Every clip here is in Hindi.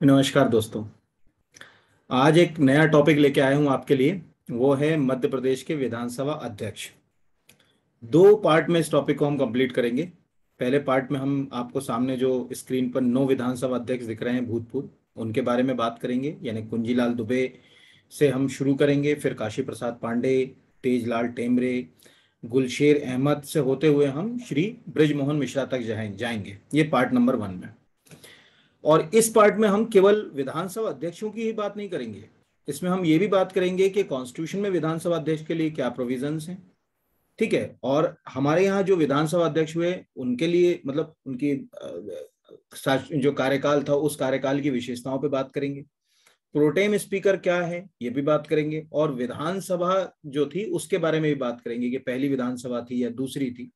नमस्कार दोस्तों। आज एक नया टॉपिक लेके आया हूं आपके लिए। वो है मध्य प्रदेश के विधानसभा अध्यक्ष। दो पार्ट में इस टॉपिक को हम कंप्लीट करेंगे। पहले पार्ट में हम आपको सामने जो स्क्रीन पर 9 विधानसभा अध्यक्ष दिख रहे हैं भूतपूर्व, उनके बारे में बात करेंगे। यानी कुंजीलाल दुबे से हम शुरू करेंगे, फिर काशी प्रसाद पांडे, तेजलाल टेमरे, गुलशेर अहमद से होते हुए हम श्री ब्रिजमोहन मिश्रा तक जाएंगे। ये पार्ट नंबर 1 में। और इस पार्ट में हम केवल विधानसभा अध्यक्षों की ही बात नहीं करेंगे। इसमें हम ये भी बात करेंगे कि कॉन्स्टिट्यूशन में विधानसभा अध्यक्ष के लिए क्या प्रोविजंस हैं। ठीक है। और हमारे यहाँ जो विधानसभा अध्यक्ष हुए उनके लिए मतलब उनकी जो कार्यकाल था उस कार्यकाल की विशेषताओं पे बात करेंगे। प्रोटेम स्पीकर क्या है ये भी बात करेंगे। और विधानसभा जो थी उसके बारे में भी बात करेंगे कि पहली विधानसभा थी या दूसरी थी।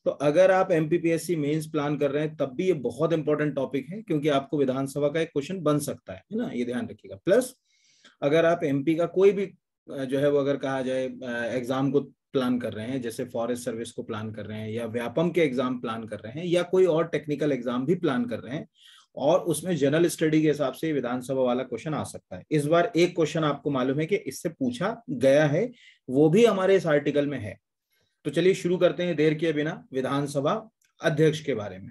तो अगर आप एमपीपीएससी मेंस प्लान कर रहे हैं तब भी ये बहुत इंपॉर्टेंट टॉपिक है, क्योंकि आपको विधानसभा का एक क्वेश्चन बन सकता है ना, ये ध्यान रखिएगा। प्लस अगर आप एमपी का कोई भी जो है वो अगर कहा जाए एग्जाम को प्लान कर रहे हैं, जैसे फॉरेस्ट सर्विस को प्लान कर रहे हैं या व्यापम के एग्जाम प्लान कर रहे हैं या कोई और टेक्निकल एग्जाम भी प्लान कर रहे हैं, और उसमें जनरल स्टडी के हिसाब से विधानसभा वाला क्वेश्चन आ सकता है। इस बार एक क्वेश्चन आपको मालूम है कि इससे पूछा गया है, वो भी हमारे इस आर्टिकल में है। तो चलिए शुरू करते हैं देर किए बिना विधानसभा अध्यक्ष के बारे में।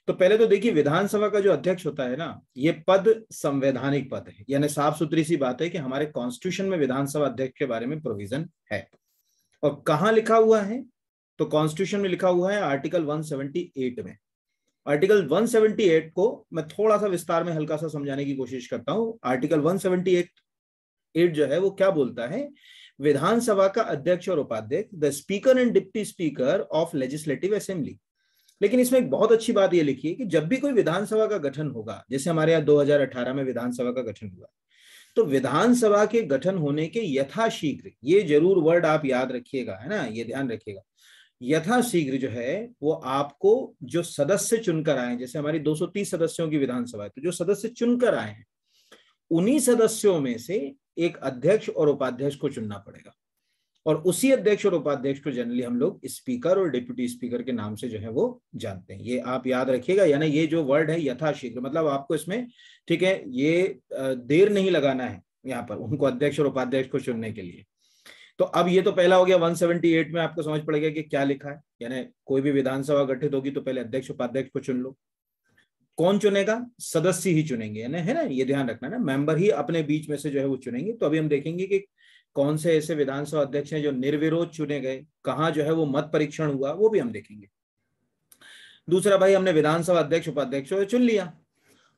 तो पहले तो देखिए, विधानसभा का जो अध्यक्ष होता है ना, ये पद संवैधानिक पद है। यानी साफ सुथरी सी बात है कि हमारे कॉन्स्टिट्यूशन में विधानसभा अध्यक्ष के बारे में प्रोविजन है। और कहां लिखा हुआ है? तो कॉन्स्टिट्यूशन में लिखा हुआ है आर्टिकल 178 में। आर्टिकल 178 को मैं थोड़ा सा विस्तार में हल्का सा समझाने की कोशिश करता हूं। आर्टिकल 178 जो है वो क्या बोलता है? विधानसभा का अध्यक्ष और उपाध्यक्ष, the speaker and deputy speaker of legislative assembly. लेकिन इसमें एक बहुत अच्छी बात यह लिखी है कि जब भी कोई विधानसभा का गठन होगा, जैसे हमारे यहाँ 2018 में विधानसभा का गठन हुआ, तो विधानसभा के गठन होने के यथाशीघ्र, ये जरूर वर्ड आप याद रखिएगा, है ना, ये ध्यान रखिएगा, यथाशीघ्र जो है वो आपको जो सदस्य चुनकर आए, जैसे हमारी 230 सदस्यों की विधानसभा है, तो जो सदस्य चुनकर आए हैं उन्हीं सदस्यों में से एक अध्यक्ष और उपाध्यक्ष को चुनना पड़ेगा। और उसी अध्यक्ष और उपाध्यक्ष को जनरली हम लोग स्पीकर और डिप्टी स्पीकर के नाम से जो है वो जानते हैं। ये आप याद रखिएगा। यानी ये जो वर्ड है यथाशीघ्र, मतलब आपको इसमें, ठीक है, ये देर नहीं लगाना है यहाँ पर उनको अध्यक्ष और उपाध्यक्ष को चुनने के लिए। तो अब ये तो पहला हो गया। 178 में आपको समझ पड़ेगा कि क्या लिखा है। यानी कोई भी विधानसभा गठित होगी तो पहले अध्यक्ष उपाध्यक्ष को चुन लो। कौन चुनेगा? सदस्य ही चुनेंगे, है ना, ये ध्यान रखना ना, मेंबर ही अपने बीच में से जो है वो चुनेंगे। तो अभी हम देखेंगे कि कौन से ऐसे विधानसभा अध्यक्ष हैं जो निर्विरोध चुने गए, कहाँ जो है वो मत परीक्षण हुआ, वो भी हम देखेंगे। दूसरा, भाई हमने विधानसभा अध्यक्ष उपाध्यक्ष चुन लिया।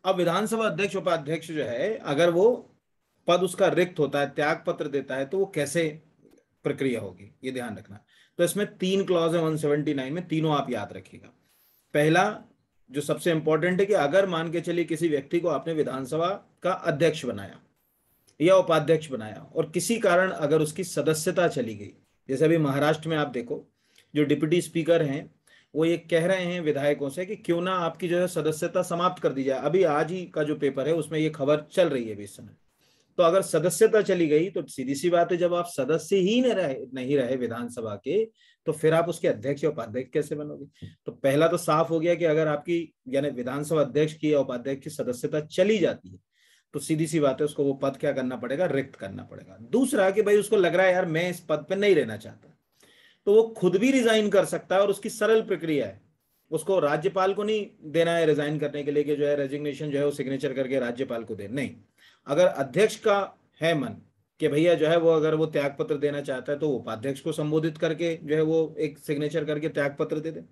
अब विधानसभा अध्यक्ष उपाध्यक्ष जो है अगर वो पद उसका रिक्त होता है, त्याग पत्र देता है, तो वो कैसे प्रक्रिया होगी ये ध्यान रखना। तो इसमें 3 क्लॉज है 179 में, तीनों आप याद रखिएगा। पहला जो सबसे इंपॉर्टेंट है कि अगर मान के चलिए किसी व्यक्ति को आपने विधानसभा का अध्यक्ष बनाया या उपाध्यक्ष बनाया और किसी कारण अगर उसकी सदस्यता चली गई, जैसे अभी महाराष्ट्र में आप देखो, जो डिप्टी स्पीकर हैं वो ये कह रहे हैं विधायकों से कि क्यों ना आपकी जो है सदस्यता समाप्त कर दी जाए। अभी आज ही का जो पेपर है उसमें ये खबर चल रही है इस समय। तो अगर सदस्यता चली गई तो सीधी सी बात है, जब आप सदस्य ही नहीं रहे विधानसभा के, तो फिर आप उसके अध्यक्ष या उपाध्यक्ष कैसे बनोगे? तो पहला तो साफ हो गया कि अगर आपकी यानी विधानसभा अध्यक्ष की या उपाध्यक्ष की सदस्यता चली जाती है तो सीधी सी बात है उसको वो पद क्या करना पड़ेगा? रिक्त करना पड़ेगा। दूसरा कि भाई उसको लग रहा है यार मैं इस पद पे नहीं रहना चाहता, तो वो खुद भी रिजाइन कर सकता है और उसकी सरल प्रक्रिया है। उसको राज्यपाल को नहीं देना है रिजाइन करने के लिए कि जो है रेजिग्नेशन जो है वो सिग्नेचर करके राज्यपाल को दे, नहीं। अगर अध्यक्ष का है मन कि भैया जो है वो अगर वो त्याग पत्र देना चाहता है तो उपाध्यक्ष को संबोधित करके जो है वो एक सिग्नेचर करके त्याग पत्र दे दे।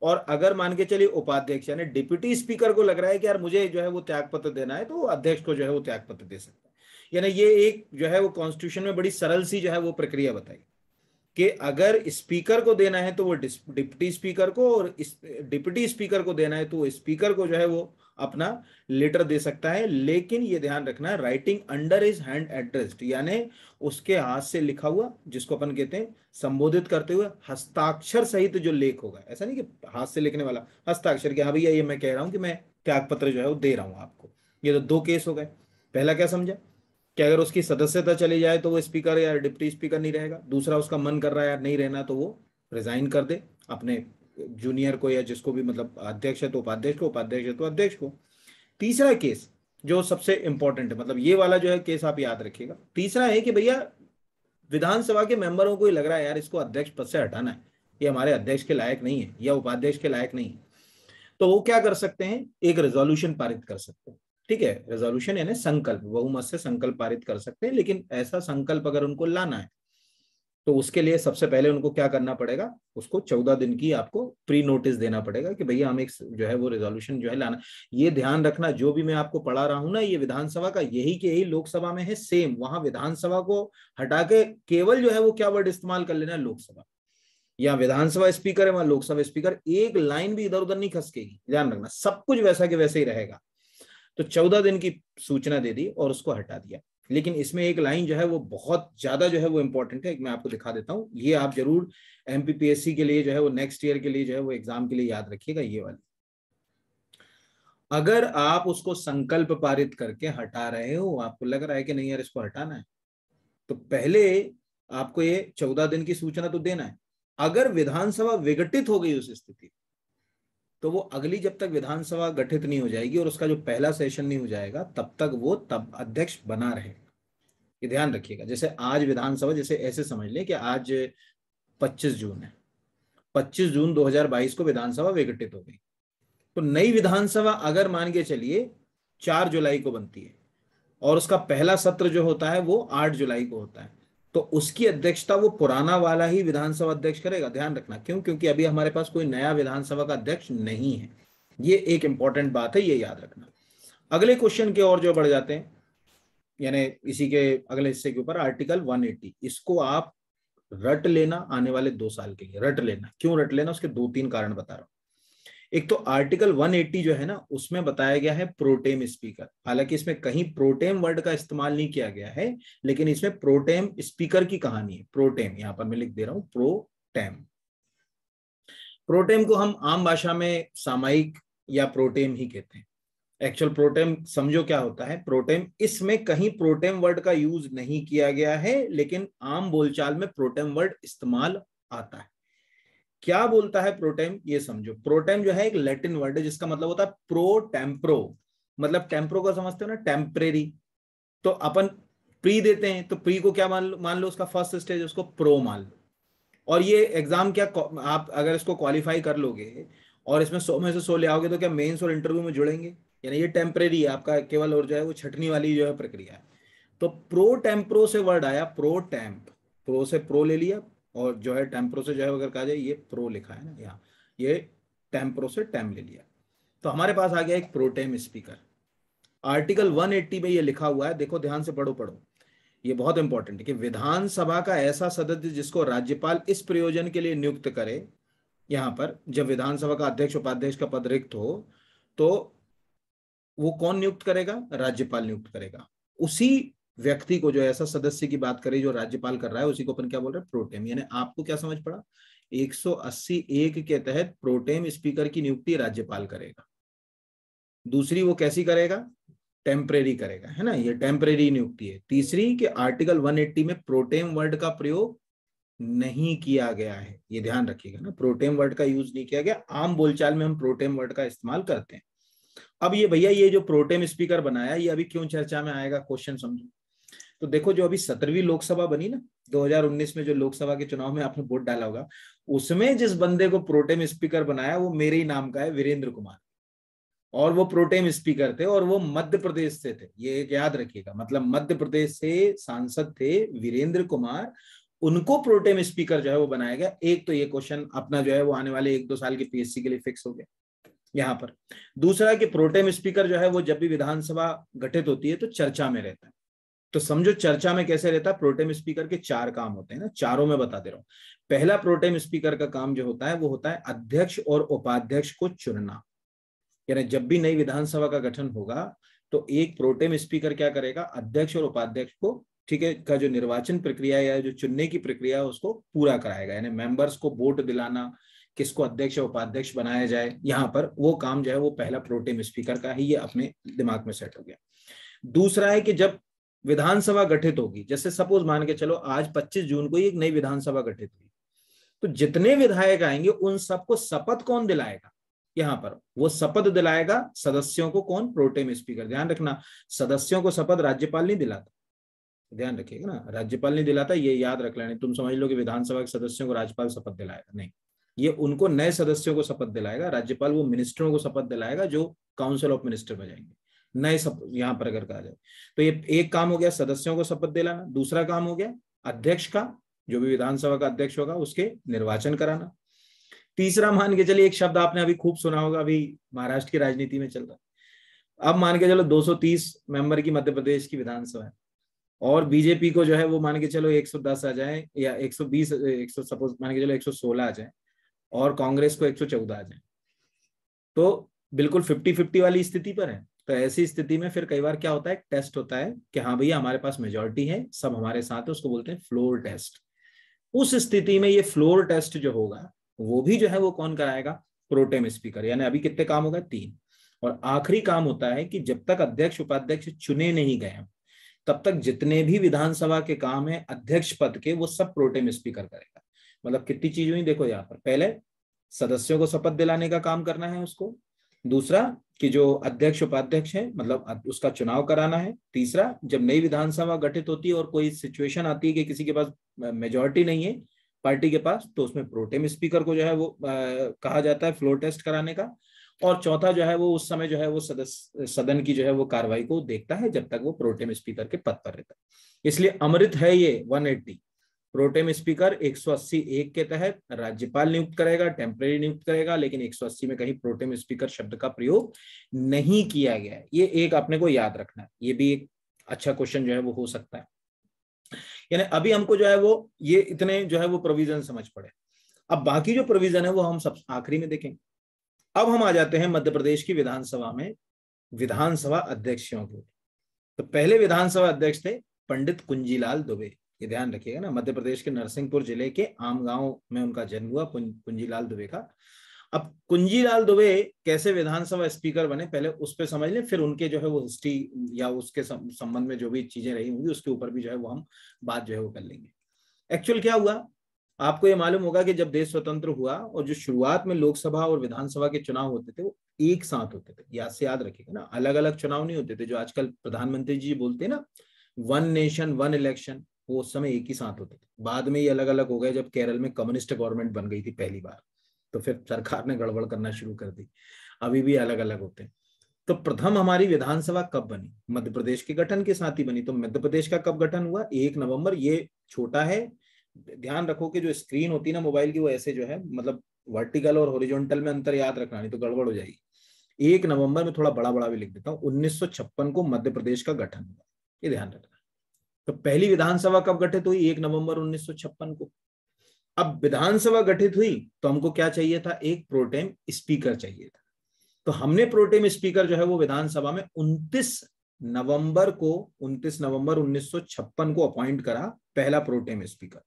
और अगर मान के चलिए उपाध्यक्ष यानी डिप्टी स्पीकर को लग रहा है कि यार मुझे जो है वो त्याग पत्र देना है, तो अध्यक्ष को जो है वो त्याग पत्र दे सकता है। यानी ये एक जो है वो कॉन्स्टिट्यूशन में बड़ी सरल सी जो है वो प्रक्रिया बताई कि अगर स्पीकर को देना है तो वो डिप्टी स्पीकर को, और डिप्टी स्पीकर को देना है तो वो स्पीकर को जो है वो अपना लेटर दे सकता है। लेकिन ये ध्यान रखना है, writing under his hand addressed, यानी उसके हाथ से लिखा हुआ, जिसको अपन कहते हैं संबोधित करते हुए हस्ताक्षर सहित जो लेख होगा। ऐसा नहीं कि हाथ से लिखने वाला, हस्ताक्षर के, हाँ भैया ये मैं कह रहा हूं कि मैं त्याग पत्र जो है वो दे रहा हूं आपको। ये तो 2 केस हो गए। पहला क्या समझा कि अगर उसकी सदस्यता चली जाए तो वो स्पीकर या डिप्टी स्पीकर नहीं रहेगा। दूसरा, उसका मन कर रहा है यार नहीं रहना तो वो रिजाइन कर दे अपने जूनियर को या जिसको भी, मतलब अध्यक्ष है तो उपाध्यक्ष को, उपाध्यक्ष है तो अध्यक्ष को। तीसरा केस जो सबसे इंपॉर्टेंट है, मतलब ये वाला जो है केस आप याद रखिएगा। तीसरा है कि भैया विधानसभा के मेंबरों को ही लग रहा है यार इसको अध्यक्ष पद से हटाना है, ये हमारे अध्यक्ष के लायक नहीं है या उपाध्यक्ष के लायक नहीं है, तो वो क्या कर सकते हैं, एक रेजोल्यूशन पारित कर सकते हैं। ठीक है, रेजोल्यूशन यानी संकल्प, बहुमत से संकल्प पारित कर सकते हैं। लेकिन ऐसा संकल्प अगर उनको लाना है तो उसके लिए सबसे पहले उनको क्या करना पड़ेगा, उसको 14 दिन की आपको प्री नोटिस देना पड़ेगा कि भैया हम एक जो है वो रेजोल्यूशन जो है लाना। ये ध्यान रखना, जो भी मैं आपको पढ़ा रहा हूं ना, ये विधानसभा का यही के यही लोकसभा में है सेम। वहां विधानसभा को हटा के केवल जो है वो क्या वर्ड इस्तेमाल कर लेना है, लोकसभा। या विधानसभा स्पीकर है वहां लोकसभा स्पीकर, एक लाइन भी इधर उधर नहीं खसकेगी, ध्यान रखना, सब कुछ वैसा के वैसे ही रहेगा। तो 14 दिन की सूचना दे दी और उसको हटा दिया। लेकिन इसमें एक लाइन जो है वो बहुत ज्यादा जो है वो इंपॉर्टेंट है, मैं आपको दिखा देता हूं, ये आप जरूर एमपीपीएससी के लिए जो है वो नेक्स्ट ईयर के लिए जो है वो एग्जाम के लिए याद रखिएगा। ये वाली, अगर आप उसको संकल्प पारित करके हटा रहे हो, आपको लग रहा है कि नहीं यार इसको हटाना है, तो पहले आपको ये 14 दिन की सूचना तो देना है। अगर विधानसभा विघटित हो गई उस स्थिति, तो वो अगली जब तक विधानसभा गठित नहीं हो जाएगी और उसका जो पहला सेशन नहीं हो जाएगा तब तक वो तब अध्यक्ष बना रहेगा। ये ध्यान रखिएगा। जैसे आज विधानसभा, जैसे ऐसे समझ लें कि आज 25 जून है, 25 जून 2022 को विधानसभा विघटित हो गई, तो नई विधानसभा अगर मान के चलिए 4 जुलाई को बनती है और उसका पहला सत्र जो होता है वो 8 जुलाई को होता है, तो उसकी अध्यक्षता वो पुराना वाला ही विधानसभा अध्यक्ष करेगा। ध्यान रखना, क्यों? क्योंकि अभी हमारे पास कोई नया विधानसभा का अध्यक्ष नहीं है। ये एक इंपॉर्टेंट बात है, ये याद रखना। अगले क्वेश्चन की ओर जो बढ़ जाते हैं, यानी इसी के अगले हिस्से के ऊपर आर्टिकल 180, इसको आप रट लेना आने वाले 2 साल के लिए, रट लेना। क्यों रट लेना, उसके 2-3 कारण बता रहा हूं। एक तो आर्टिकल 180 जो है ना, उसमें बताया गया है प्रोटेम स्पीकर। हालांकि इसमें कहीं प्रोटेम वर्ड का इस्तेमाल नहीं किया गया है, लेकिन इसमें प्रोटेम स्पीकर की कहानी है। प्रोटेम यहां पर मैं लिख दे रहा हूं, प्रोटेम। प्रोटेम को हम आम भाषा में सामयिक या प्रोटेम ही कहते हैं। एक्चुअल प्रोटेम समझो क्या होता है। प्रोटेम, इसमें कहीं प्रोटेम वर्ड का यूज नहीं किया गया है, लेकिन आम बोलचाल में प्रोटेम वर्ड इस्तेमाल आता है। क्या बोलता है प्रोटेम, ये समझो। प्रोटेम जो है एक लैटिन वर्ड है जिसका मतलब होता है प्रो टेम्प्रो। मतलब टेम्प्रो को समझते हो ना, टेम्परेरी। तो अपन प्री देते हैं, तो प्री को क्या मान लो, उसका फर्स्ट स्टेज, उसको प्रो मान लो। और ये एग्जाम क्या, आप अगर इसको क्वालिफाई कर लोगे और इसमें 100 में से 100 ले आओगे, तो क्या मेंस और इंटरव्यू में जुड़ेंगे? यानी ये टेम्परेरी है आपका केवल, और जो है वो छटनी वाली जो है प्रक्रिया है। तो प्रो टेम्प्रो से वर्ड आया प्रो टेम्प, प्रो से प्रो ले लिया, और जो है टेम्प्रो से जो है अगर कहा जाए, ये प्रो लिखा है ना यहाँ, ये टेम्प्रो से टेम ले लिया, तो हमारे पास आ गया एक प्रोटेम स्पीकर। आर्टिकल 180 में ये लिखा हुआ है, देखो ध्यान से पढ़ो पढ़ो, ये बहुत इंपॉर्टेंट है कि विधानसभा का ऐसा सदस्य जिसको राज्यपाल इस प्रयोजन के लिए नियुक्त करे, यहां पर जब विधानसभा का अध्यक्ष उपाध्यक्ष का पद रिक्त हो, तो वो कौन नियुक्त करेगा? राज्यपाल नियुक्त करेगा। उसी व्यक्ति को, जो ऐसा सदस्य की बात करें जो राज्यपाल कर रहा है, उसी को अपन क्या बोल रहे हैं? प्रोटेम। यानी आपको क्या समझ पड़ा, 180(1) के तहत प्रोटेम स्पीकर की नियुक्ति राज्यपाल करेगा। दूसरी वो कैसी करेगा? टेम्परेरी करेगा, है ना, ये टेम्परेरी नियुक्ति है। तीसरी कि आर्टिकल 180 में प्रोटेम वर्ड का प्रयोग नहीं किया गया है, ये ध्यान रखिएगा ना, प्रोटेम वर्ड का यूज नहीं किया गया। आम बोलचाल में हम प्रोटेम वर्ड का इस्तेमाल करते हैं। अब ये भैया, ये जो प्रोटेम स्पीकर बनाया, ये अभी क्यों चर्चा में आएगा, क्वेश्चन समझो। तो देखो, जो अभी 17वीं लोकसभा बनी ना, 2019 में जो लोकसभा के चुनाव में आपने वोट डाला होगा, उसमें जिस बंदे को प्रोटेम स्पीकर बनाया वो मेरे ही नाम का है, वीरेंद्र कुमार। और वो प्रोटेम स्पीकर थे और वो मध्य प्रदेश से थे, ये एक याद रखिएगा। मतलब मध्य प्रदेश से सांसद थे वीरेंद्र कुमार, उनको प्रोटेम स्पीकर जो है वो बनाया गया। एक तो ये क्वेश्चन अपना जो है वो आने वाले 1-2 साल के पीएससी के लिए फिक्स हो गया यहाँ पर। दूसरा कि प्रोटेम स्पीकर जो है वो जब भी विधानसभा गठित होती है तो चर्चा में रहता है। तो समझो चर्चा में कैसे रहता है। प्रोटेम स्पीकर के 4 काम होते हैं ना, चारों में बता दे रहा हूं। पहला, प्रोटेम स्पीकर का काम जो होता है वो होता है अध्यक्ष और उपाध्यक्ष को चुनना। यानी जब भी नई विधानसभा का गठन होगा तो एक प्रोटेम स्पीकर क्या करेगा, अध्यक्ष और उपाध्यक्ष को, ठीक है, का जो निर्वाचन प्रक्रिया या जो चुनने की प्रक्रिया है उसको पूरा कराएगा। यानी मेंबर्स को वोट दिलाना, किसको अध्यक्ष और उपाध्यक्ष बनाया जाए, यहाँ पर वो काम जो है वो पहला प्रोटेम स्पीकर का ही, ये अपने दिमाग में सेट हो गया। दूसरा है कि जब विधानसभा गठित होगी, जैसे सपोज मान के चलो आज 25 जून को ही एक नई विधानसभा गठित हुई, तो जितने विधायक आएंगे उन सबको शपथ कौन दिलाएगा? यहाँ पर वो शपथ दिलाएगा सदस्यों को। कौन? Pro tem speaker. ध्यान रखना, सदस्यों को शपथ राज्यपाल नहीं दिलाता, ध्यान रखिएगा ना, राज्यपाल नहीं दिलाता, ये याद रख लेना। तुम समझ लो कि विधानसभा के सदस्यों को राज्यपाल शपथ दिलाएगा, नहीं, ये उनको नए सदस्यों को शपथ दिलाएगा। राज्यपाल वो मिनिस्टरों को शपथ दिलाएगा जो काउंसिल ऑफ मिनिस्टर में जाएंगे, नए यहाँ पर अगर कहा जाए तो। ये एक काम हो गया सदस्यों को शपथ दिलाना। दूसरा काम हो गया अध्यक्ष का, जो भी विधानसभा का अध्यक्ष होगा उसके निर्वाचन कराना। तीसरा मान के चलिए, एक शब्द आपने अभी खूब सुना होगा, अभी महाराष्ट्र की राजनीति में चल रहा है। अब मान के चलो 230 मेंबर की मध्य प्रदेश की विधानसभा है, और बीजेपी को जो है वो मान के चलो 110 आ जाए, या 120, 100 सपोज मान के चलो 116 आ जाए, और कांग्रेस को 114 आ जाए, तो बिल्कुल 50-50 वाली स्थिति पर है। तो ऐसी स्थिति में फिर कई बार क्या होता है, टेस्ट होता है कि हाँ भैया हमारे पास मेजोरिटी है, सब हमारे साथ है, उसको बोलते हैं फ्लोर टेस्ट। उस स्थिति में ये फ्लोर टेस्ट जो होगा वो भी जो है वो कौन कराएगा? Pro tem speaker. यानी अभी कितने काम हो गए? 3। और आखिरी काम होता है कि जब तक अध्यक्ष उपाध्यक्ष चुने नहीं गए तब तक जितने भी विधानसभा के काम है अध्यक्ष पद के, वो सब प्रोटेम स्पीकर करेगा। मतलब कितनी चीज हुई देखो यहाँ पर, पहले सदस्यों को शपथ दिलाने का काम करना है उसको। दूसरा कि जो अध्यक्ष उपाध्यक्ष है मतलब उसका चुनाव कराना है। तीसरा, जब नई विधानसभा गठित होती है और कोई सिचुएशन आती है कि किसी के पास मेजोरिटी नहीं है पार्टी के पास, तो उसमें प्रोटेम स्पीकर को जो है वो कहा जाता है फ्लोर टेस्ट कराने का। और चौथा जो है वो उस समय जो है वो सदन की जो है वो कार्रवाई को देखता है जब तक वो प्रोटेम स्पीकर के पद पर रहता है। इसलिए अमृत है ये 180। प्रोटेम स्पीकर 180 एक के तहत राज्यपाल नियुक्त करेगा, टेम्परेरी नियुक्त करेगा, लेकिन 180 में कहीं प्रोटेम स्पीकर शब्द का प्रयोग नहीं किया गया है। ये एक अपने को याद रखना है, ये भी एक अच्छा क्वेश्चन जो है वो हो सकता है। यानी अभी हमको जो है वो ये इतने जो है वो प्रोविजन समझ पड़े। अब बाकी जो प्रोविजन है वो हम सब आखिरी में देखेंगे। अब हम आ जाते हैं मध्य प्रदेश की विधानसभा में विधानसभा अध्यक्षों के। तो पहले विधानसभा अध्यक्ष थे पंडित कुंजीलाल दुबे। ये ध्यान रखिएगा ना, मध्य प्रदेश के नरसिंहपुर जिले के आम गांव में उनका जन्म हुआ कुंजीलाल दुबे का। अब कुंजीलाल दुबे कैसे विधानसभा स्पीकर बने पहले उस पर समझ लें, फिर उनके जो है वो हिस्ट्री या उसके संबंध में जो भी चीजें रही होंगी उसके ऊपर भी जो है वो हम बात जो है वो कर लेंगे। एक्चुअल क्या हुआ, आपको ये मालूम होगा कि जब देश स्वतंत्र हुआ और जो शुरुआत में लोकसभा और विधानसभा के चुनाव होते थे वो एक साथ होते थे। याद रखिएगा ना, अलग अलग चुनाव नहीं होते थे जो आजकल प्रधानमंत्री जी बोलते हैं ना, 1 नेशन 1 इलेक्शन, वो उस समय एक ही साथ होते थे। बाद में ये अलग अलग हो गए जब केरल में कम्युनिस्ट गवर्नमेंट बन गई थी पहली बार, तो फिर सरकार ने गड़बड़ करना शुरू कर दी। अभी भी अलग अलग होते हैं। तो प्रथम हमारी विधानसभा कब बनी? मध्य प्रदेश के गठन के साथ ही बनी। तो मध्य प्रदेश का कब गठन हुआ? 1 नवंबर। ये छोटा है, ध्यान रखो कि जो स्क्रीन होती है ना मोबाइल की वो ऐसे जो है मतलब वर्टिकल और हॉरिजॉन्टल में अंतर याद रखना, नहीं तो गड़बड़ हो जाएगी। 1 नवंबर में थोड़ा बड़ा बड़ा भी लिख देता हूँ, 1956 को मध्य प्रदेश का गठन हुआ, ये ध्यान रखना। तो पहली विधानसभा कब गठित हुई? 1 नवंबर 1956 को। अब विधानसभा गठित हुई तो हमको क्या चाहिए था? एक प्रोटेम स्पीकर चाहिए था। तो हमने प्रोटेम स्पीकर जो है वो विधानसभा में 29 नवंबर 1956 को अपॉइंट करा, पहला प्रोटेम स्पीकर।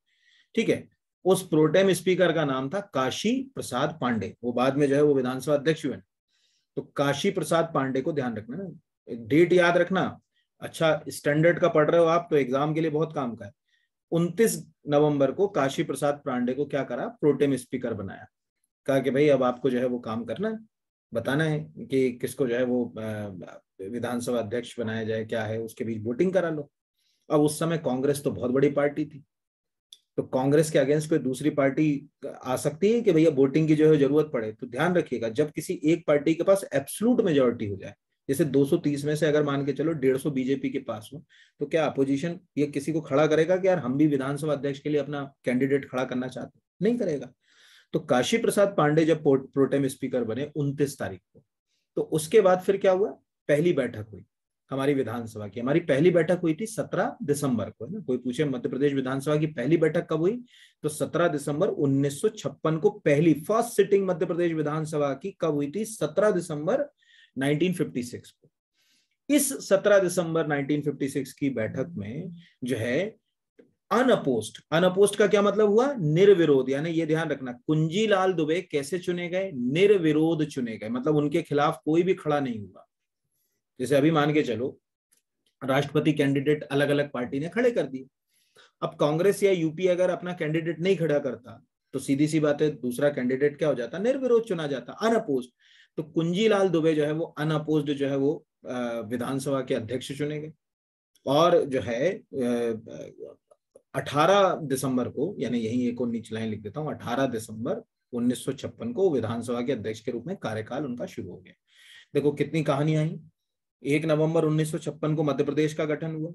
ठीक है, उस प्रोटेम स्पीकर का नाम था काशी प्रसाद पांडे। वो बाद में जो है वो विधानसभा अध्यक्ष हुए। तो काशी प्रसाद पांडे को ध्यान रखना ना, डेट याद रखना। अच्छा स्टैंडर्ड का पढ़ रहे हो आप तो एग्जाम के लिए बहुत काम का है। 29 नवंबर को काशी प्रसाद पांडे को क्या करा? प्रोटेम स्पीकर बनाया। कहा कि भाई अब आपको जो है वो काम करना है, बताना है कि किसको जो है वो विधानसभा अध्यक्ष बनाया जाए, क्या है उसके बीच वोटिंग करा लो। अब उस समय कांग्रेस तो बहुत बड़ी पार्टी थी, तो कांग्रेस के अगेंस्ट कोई दूसरी पार्टी आ सकती है कि भैया वोटिंग की जो है जरूरत पड़े? तो ध्यान रखिएगा, जब किसी एक पार्टी के पास एब्सोल्यूट मेजोरिटी हो जाए, जैसे 230 में से अगर मान के चलो 150 बीजेपी के पास हो, तो क्या अपोजिशन ये किसी को खड़ा करेगा कि यार हम भी विधानसभा अध्यक्ष के लिए अपना कैंडिडेट खड़ा करना चाहते? नहीं करेगा। तो काशी प्रसाद पांडे जब प्रोटेम स्पीकर बने 29 तारीख को, तो उसके बाद फिर क्या हुआ? पहली बैठक हुई हमारी विधानसभा की। हमारी पहली बैठक हुई थी 17 दिसंबर को, है ना। कोई पूछे मध्य प्रदेश विधानसभा की पहली बैठक कब हुई, तो 17 दिसंबर 1956 को पहली फर्स्ट सिटिंग मध्य प्रदेश विधानसभा की कब हुई थी? 17 दिसंबर 1956 को। इस 17 दिसंबर 1956 की बैठक में जो है अनअपोस्ट का क्या मतलब हुआ? निर्विरोध। यानी ये ध्यान रखना, कुंजीलाल दुबे कैसे चुने गए? निर्विरोध चुने गए, मतलब उनके खिलाफ कोई भी खड़ा नहीं हुआ। जैसे अभी मान के चलो राष्ट्रपति कैंडिडेट अलग अलग पार्टी ने खड़े कर दिए, अब कांग्रेस या यूपी अगर अपना कैंडिडेट नहीं खड़ा करता तो सीधी सी बात है दूसरा कैंडिडेट क्या हो जाता? निर्विरोध चुना जाता, अनअपोज्ड। तो कुंजीलाल दुबे जो है वो अनअपोज्ड जो है वो विधानसभा के अध्यक्ष चुने गए। और जो है 18 दिसंबर को, यानी यही एक और नीचे लाइन लिख देता हूँ, 18 दिसंबर 1956 को विधानसभा के अध्यक्ष के रूप में कार्यकाल उनका शुरू हो गया। देखो कितनी कहानियां आई। 1 नवंबर 1956 को मध्य प्रदेश का गठन हुआ।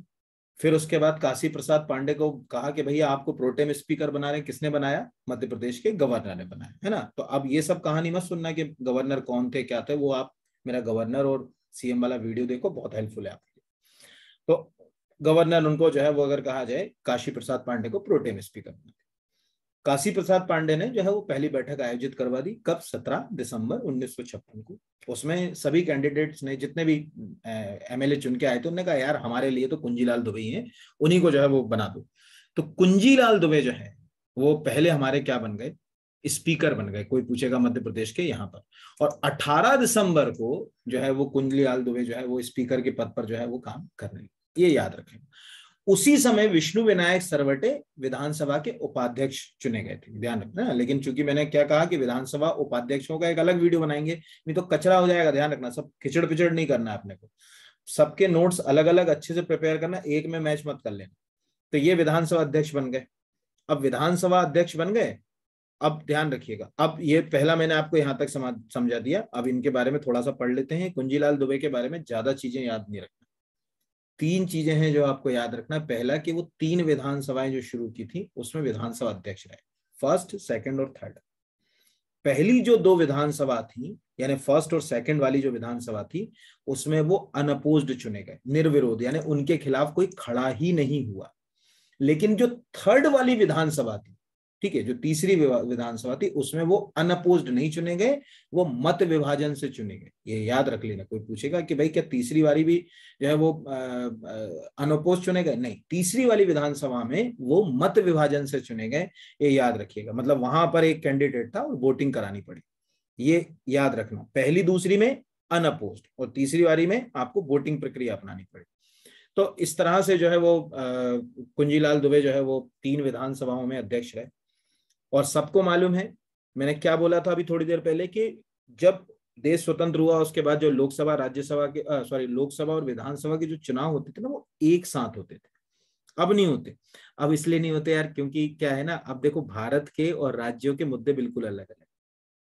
फिर उसके बाद काशी प्रसाद पांडे को कहा कि भैया आपको प्रोटेम स्पीकर बना रहे हैं। किसने बनाया? मध्य प्रदेश के गवर्नर ने बनाया, है ना। तो अब ये सब कहानी मत सुनना कि गवर्नर कौन थे क्या थे, वो आप मेरा गवर्नर और सीएम वाला वीडियो देखो, बहुत हेल्पफुल है आपके लिए। तो गवर्नर उनको जो है वो अगर कहा जाए, काशी प्रसाद पांडे को प्रोटेम स्पीकर बनाया। काशी प्रसाद पांडे ने जो है वो पहली बैठक आयोजित करवा दी। कब? 17 दिसंबर 1956 को। उसमें सभी कैंडिडेट्स ने, जितने भी एमएलए चुन के आए थे, उन्होंने कहा यार हमारे लिए तो कुंजीलाल दुबे ही हैं, उन्हीं को जो है वो बना दो। तो कुंजीलाल दुबे जो है वो पहले हमारे क्या बन गए? स्पीकर बन गए। कोई पूछेगा मध्य प्रदेश के यहाँ पर। और 18 दिसंबर को जो है वो कुंजीलाल दुबे जो है वो स्पीकर के पद पर जो है वो काम कर रहे हैं, ये याद रखें। उसी समय विष्णु विनायक सरवटे विधानसभा के उपाध्यक्ष चुने गए थे, ध्यान रखना। लेकिन चूंकि मैंने क्या कहा कि विधानसभा उपाध्यक्षों का एक अलग वीडियो बनाएंगे, नहीं तो कचरा हो जाएगा, ध्यान रखना। सब खिचड़ पिचड़ नहीं करना अपने को, सबके नोट्स अलग अलग अच्छे से प्रिपेयर करना, एक में मैच मत कर लेना। तो ये विधानसभा अध्यक्ष बन गए। अब विधानसभा अध्यक्ष बन गए। अब ध्यान रखिएगा, अब ये पहला मैंने आपको यहां तक समझा दिया। अब इनके बारे में थोड़ा सा पढ़ लेते हैं। कुंजीलाल दुबे के बारे में ज्यादा चीजें याद नहीं रखना। 3 चीजें हैं जो आपको याद रखना। पहला कि वो 3 विधानसभाएं जो शुरू की थी उसमें विधानसभा अध्यक्ष रहे, फर्स्ट, सेकंड और थर्ड। पहली जो 2 विधानसभा थी, यानी फर्स्ट और सेकंड वाली जो विधानसभा थी, उसमें वो अनअपोज्ड चुने गए, निर्विरोध, यानी उनके खिलाफ कोई खड़ा ही नहीं हुआ। लेकिन जो थर्ड वाली विधानसभा थी, ठीक है, जो तीसरी विधानसभा थी, उसमें वो अनअपोज्ड नहीं चुने गए, वो मत विभाजन से चुने गए। ये याद रख लेना। कोई पूछेगा कि भाई क्या तीसरी वाली भी जो है वो अनअपोज्ड चुने गए? नहीं, तीसरी वाली विधानसभा में वो मत विभाजन से चुने गए, ये याद रखिएगा। मतलब वहां पर एक कैंडिडेट था और वोटिंग करानी पड़ी, ये याद रखना। पहली दूसरी में अनअपोज्ड और तीसरी वाली में आपको वोटिंग प्रक्रिया अपनानी पड़ी। तो इस तरह से जो है वो कुंजीलाल दुबे जो है वो 3 विधानसभाओं में अध्यक्ष रहे। और सबको मालूम है, मैंने क्या बोला था अभी थोड़ी देर पहले, कि जब देश स्वतंत्र हुआ उसके बाद जो लोकसभा, राज्यसभा के लोकसभा और विधानसभा के जो चुनाव होते थे ना, वो एक साथ होते थे। अब नहीं होते। अब इसलिए नहीं होते यार, क्योंकि क्या है ना, अब देखो भारत के और राज्यों के मुद्दे बिल्कुल अलग अलग।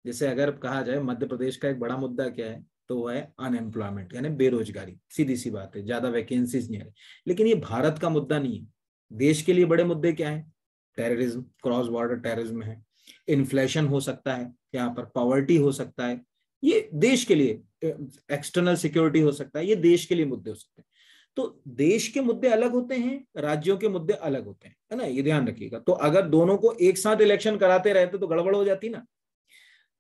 जैसे अगर कहा जाए मध्य प्रदेश का एक बड़ा मुद्दा क्या है, तो वो है अनएम्प्लॉयमेंट, यानी बेरोजगारी। सीधी सी बात है, ज्यादा वैकेंसीज नहीं है। लेकिन ये भारत का मुद्दा नहीं है। देश के लिए बड़े मुद्दे क्या है? टेररिज्म, क्रॉस बॉर्डर टेररिज्म है, इन्फ्लेशन हो सकता है यहाँ पर, पॉवर्टी हो सकता है, ये देश के लिए, एक्सटर्नल सिक्योरिटी हो सकता है, ये देश के लिए मुद्दे हो सकते हैं। तो देश के मुद्दे अलग होते हैं, राज्यों के मुद्दे अलग होते हैं, है ना, ये ध्यान रखिएगा। तो अगर दोनों को एक साथ इलेक्शन कराते रहते तो गड़बड़ हो जाती ना।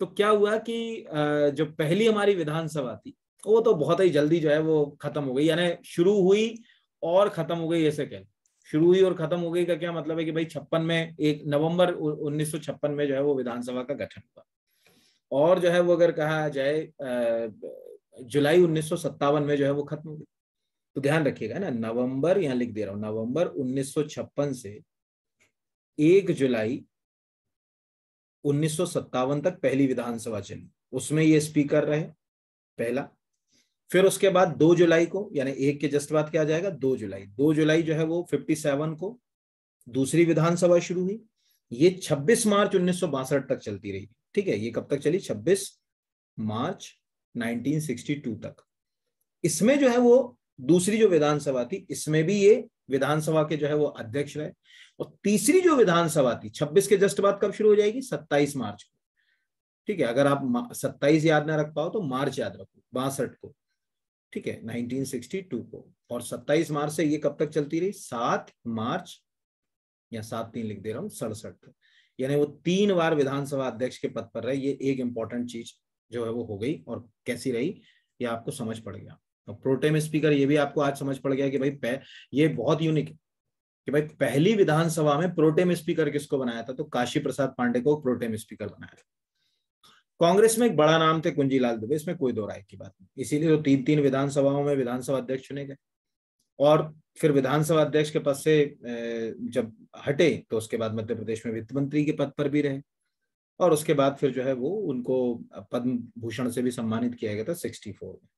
तो क्या हुआ कि जो पहली हमारी विधानसभा थी, वो तो बहुत ही जल्दी जो है वो खत्म हो गई, यानी शुरू हुई और खत्म हो गई, ऐसे कह। शुरू हुई और खत्म हो गई का क्या मतलब है कि भाई 56 में, 1 नवंबर 1956 में जो है वो विधानसभा का गठन हुआ। और जो है वो अगर कहा जाए जुलाई 1957 में जो है वो खत्म हो गई। तो ध्यान रखिएगा ना, नवंबर, यहाँ लिख दे रहा हूं, नवंबर 1956 से 1 जुलाई 1957 तक पहली विधानसभा चली, उसमें ये स्पीकर रहे पहला। फिर उसके बाद 2 जुलाई को, यानी एक के जस्ट बाद क्या आ जाएगा, 2 जुलाई, 2 जुलाई जो है वो 57 को दूसरी विधानसभा शुरू हुई। ये 26 मार्च 1962 तक चलती रही। ठीक है, ये कब तक चली? 26 मार्च 1962 तक। इसमें जो है वो दूसरी जो विधानसभा थी, इसमें भी ये विधानसभा के जो है वो अध्यक्ष रहे। और तीसरी जो विधानसभा थी 26 के जस्ट बाद कब शुरू हो जाएगी? 27 मार्च को। ठीक है, अगर आप 27 याद ना रख पाओ तो मार्च याद रखो, 62 को। ठीक है, 1962 को। और 27 मार्च से ये कब तक चलती रही? 7 मार्च, या 7-3 लिख दे रहा हूँ, 67। यानी वो 3 बार विधानसभा अध्यक्ष के पद पर रहे। ये एक इंपॉर्टेंट चीज जो है वो हो गई। और कैसी रही ये आपको समझ पड़ गया। और प्रोटेम स्पीकर ये भी आपको आज समझ पड़ गया कि भाई ये बहुत यूनिक है कि भाई पहली विधानसभा में प्रोटेम स्पीकर किसको बनाया था? तो काशी प्रसाद पांडे को प्रोटेम स्पीकर बनाया था। कांग्रेस में एक बड़ा नाम थे कुंजीलाल दुबे, इसमें कोई दो राय की बात नहीं। इसीलिए तो 3-3 विधानसभाओं में विधानसभा अध्यक्ष चुने गए। और फिर विधानसभा अध्यक्ष के पद से जब हटे तो उसके बाद मध्य प्रदेश में वित्त मंत्री के पद पर भी रहे। और उसके बाद फिर जो है वो उनको पद्म भूषण से भी सम्मानित किया गया था 64 में।